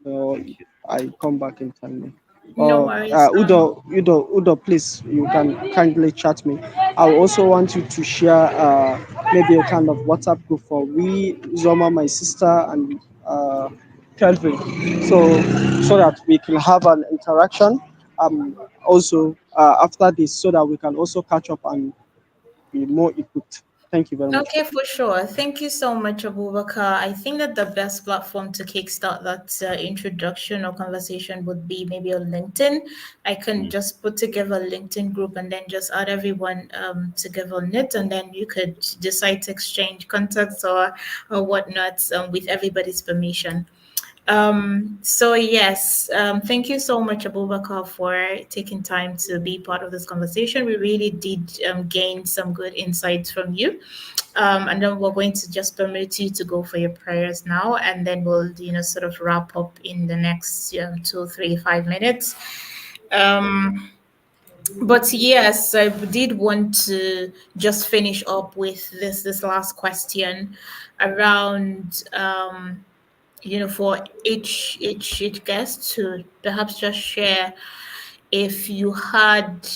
So Thank you. I come back in time. no worries. Udo, please, you can kindly chat me. I also want you to share maybe a kind of WhatsApp group for we, Zoma, my sister, and Kelvin, so that we can have an interaction. Also after this, so that we can also catch up and be more equipped. Thank you very much. Okay, for sure. Thank you so much, Abubakar. I think that the best platform to kickstart that introduction or conversation would be maybe on LinkedIn. I can Mm. just put together a LinkedIn group and then just add everyone together on it, and then you could decide to exchange contacts or whatnot with everybody's permission. So yes, thank you so much, Abubakar, for taking time to be part of this conversation. We really did gain some good insights from you. And then we're going to just permit you to go for your prayers now, and then we'll, sort of wrap up in the next 2, 3, 5 minutes. Um, but yes, I did want to just finish up with this last question around for each guest to perhaps just share if you had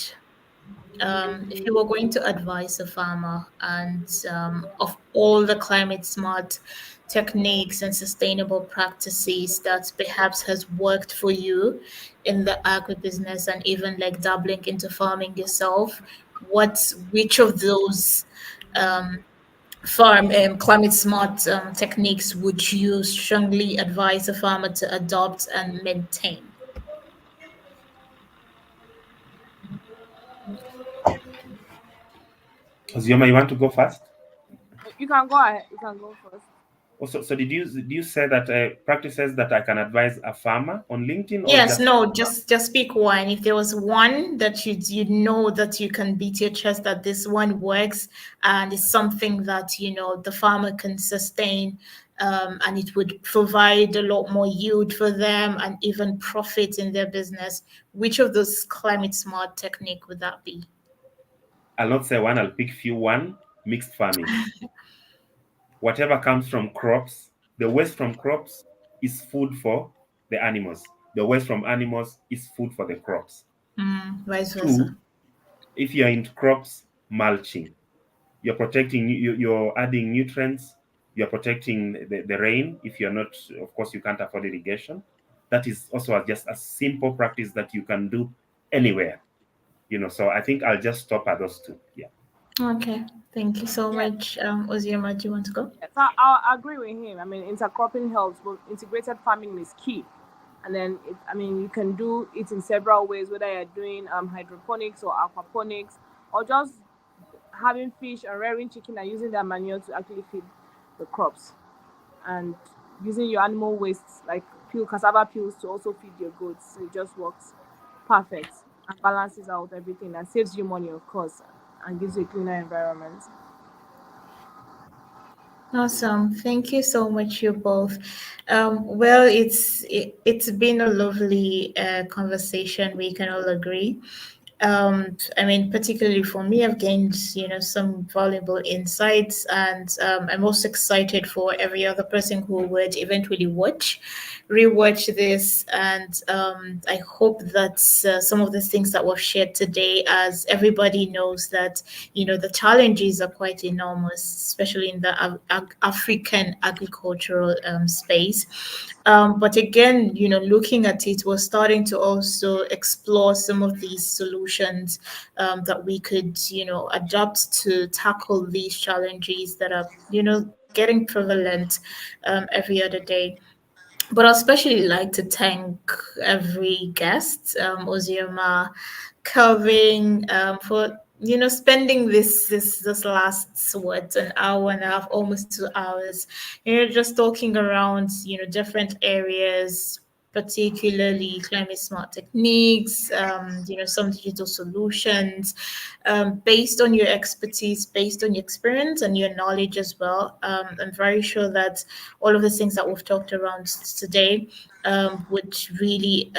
if you were going to advise a farmer and of all the climate smart techniques and sustainable practices that perhaps has worked for you in the agribusiness and even like dabbling into farming yourself, which of those um, farm climate smart techniques would you strongly advise a farmer to adopt and maintain? Ozioma, you want to go first? You can go ahead. You can go first. Also, so did you say that practices that I can advise a farmer on LinkedIn or Yes, just no, just pick one. If there was one that you know that you can beat your chest that this one works and it's something that the farmer can sustain, and it would provide a lot more yield for them and even profit in their business, which of those climate smart technique would that be? I'll not say one, I'll pick few one, mixed farming. Whatever comes from crops, the waste from crops is food for the animals. The waste from animals is food for the crops. Vice versa. Two, if you're into crops, mulching. You're protecting, you're adding nutrients, you're protecting the rain. If you're not, of course, you can't afford irrigation. That is also just a simple practice that you can do anywhere. So I think I'll just stop at those two. Yeah. Okay, thank you so Yes. much. Ozioma, do you want to go? Yes, I agree with him. I mean, intercropping helps, but integrated farming is key. And then, you can do it in several ways, whether you're doing hydroponics or aquaponics, or just having fish and rearing chicken and using their manure to actually feed the crops, and using your animal wastes like cassava peels to also feed your goats. So it just works perfect and balances out everything and saves you money, of course, and gives you a cleaner environment. Awesome. Thank you so much, you both. Well, it's been a lovely conversation. We can all agree. I mean, particularly for me, I've gained, some valuable insights, and I'm most excited for every other person who would eventually rewatch this, and I hope that some of the things that we've shared today, as everybody knows that, the challenges are quite enormous, especially in the African agricultural space. But again, looking at it, we're starting to also explore some of these solutions that we could, adapt to tackle these challenges that are, getting prevalent every other day. But I especially like to thank every guest, Ozioma, Calvin, for spending this last what, an hour and a half, almost 2 hours, just talking around different areas, particularly climate smart techniques, some digital solutions, based on your expertise, based on your experience and your knowledge as well. I'm very sure that all of the things that we've talked around today would really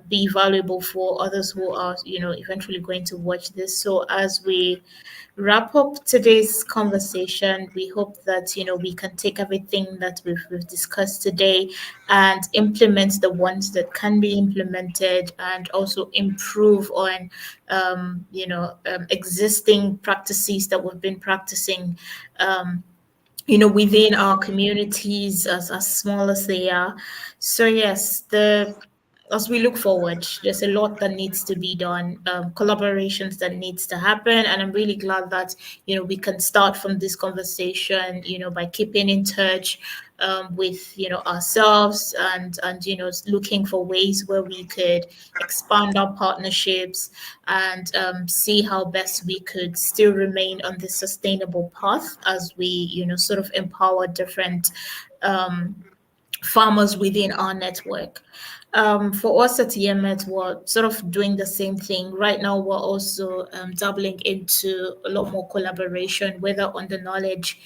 be valuable for others who are, eventually going to watch this. So as we wrap up today's conversation, we hope that we can take everything that we've discussed today and implement the ones that can be implemented, and also improve on existing practices that we've been practicing within our communities, as small as they are. So yes, the as we look forward, there's a lot that needs to be done, collaborations that needs to happen, and I'm really glad that we can start from this conversation, by keeping in touch with ourselves, and looking for ways where we could expand our partnerships, and see how best we could still remain on this sustainable path as we sort of empower different um, farmers within our network. For us at EMET, we're sort of doing the same thing. Right now, we're also dabbling into a lot more collaboration, whether on the knowledge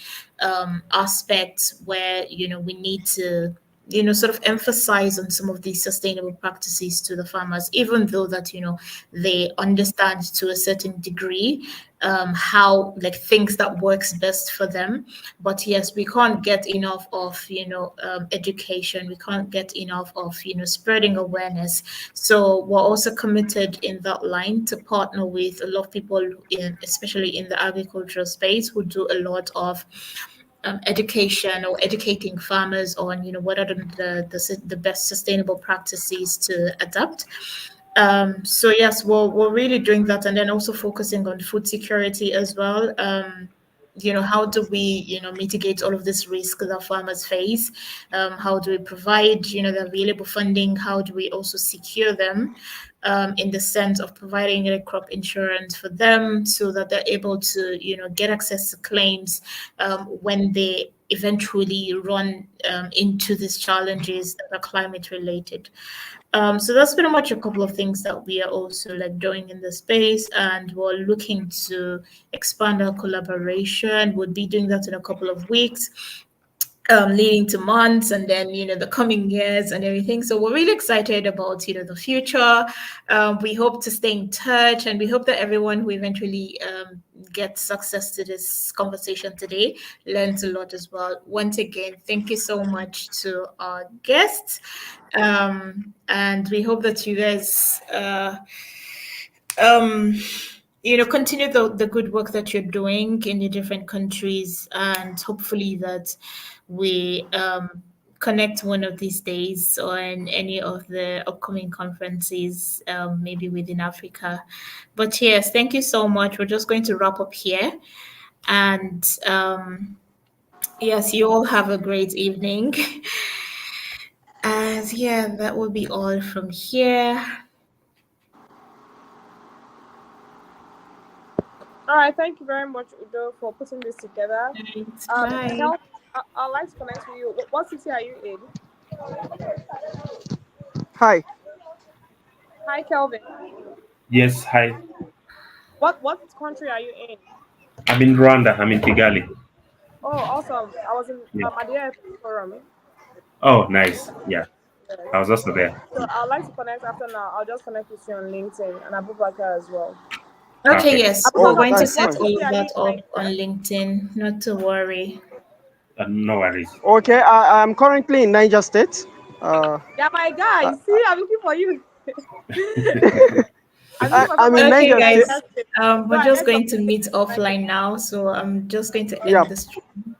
aspects, where, we need to, sort of emphasize on some of these sustainable practices to the farmers, even though that, they understand to a certain degree. how, like, things that works best for them. But yes, we can't get enough of education. We can't get enough of spreading awareness. So we're also committed in that line to partner with a lot of people in, especially in the agricultural space, who do a lot of education or educating farmers on what are the best sustainable practices to adopt. So yes, we're really doing that, and then also focusing on food security as well. How do we mitigate all of this risk that farmers face? How do we provide the available funding? How do we also secure them, in the sense of providing crop insurance for them, so that they're able to get access to claims when they eventually run into these challenges that are climate related. So that's pretty much a couple of things that we are also like doing in the space, and we're looking to expand our collaboration. We'll be doing that in a couple of weeks, leading to months, and then the coming years and everything. So we're really excited about the future. We hope to stay in touch, and we hope that everyone who eventually gets success to this conversation today learns a lot as well. Once again, thank you so much to our guests, and we hope that you guys um continue the good work that you're doing in the different countries, and hopefully that we connect one of these days on any of the upcoming conferences, maybe within Africa. But yes, thank you so much. We're just going to wrap up here, and yes, you all have a great evening. And yeah, that will be all from here. All right, thank you very much, Udo, for putting this together. Thanks. Bye. Kel, I'd like to connect with you. What city are you in? Hi. Hi, Kelvin. Yes, hi. What country are you in? I'm in Rwanda. I'm in Kigali. Oh, awesome. I was in Yeah. at the airport forum. Oh, nice. Yeah, Yes. I was also there. So I'd like to connect after now. I'll just connect with you on LinkedIn and Abubakar as well. Okay, Perfect. yes, we're Oh, Abubakar, going to please, that's what set fine. all city of are you that in up on Nigeria? LinkedIn, not to worry. No worries. Okay, I'm currently in Niger State. Yeah, my guy. I, See, I'm looking for you. I'm looking for I'm somebody in in Okay, Niger Niger State. guys, State. Go we're just ahead, going to communicate meet with Niger offline State. now, so I'm just going to Yeah. end the stream.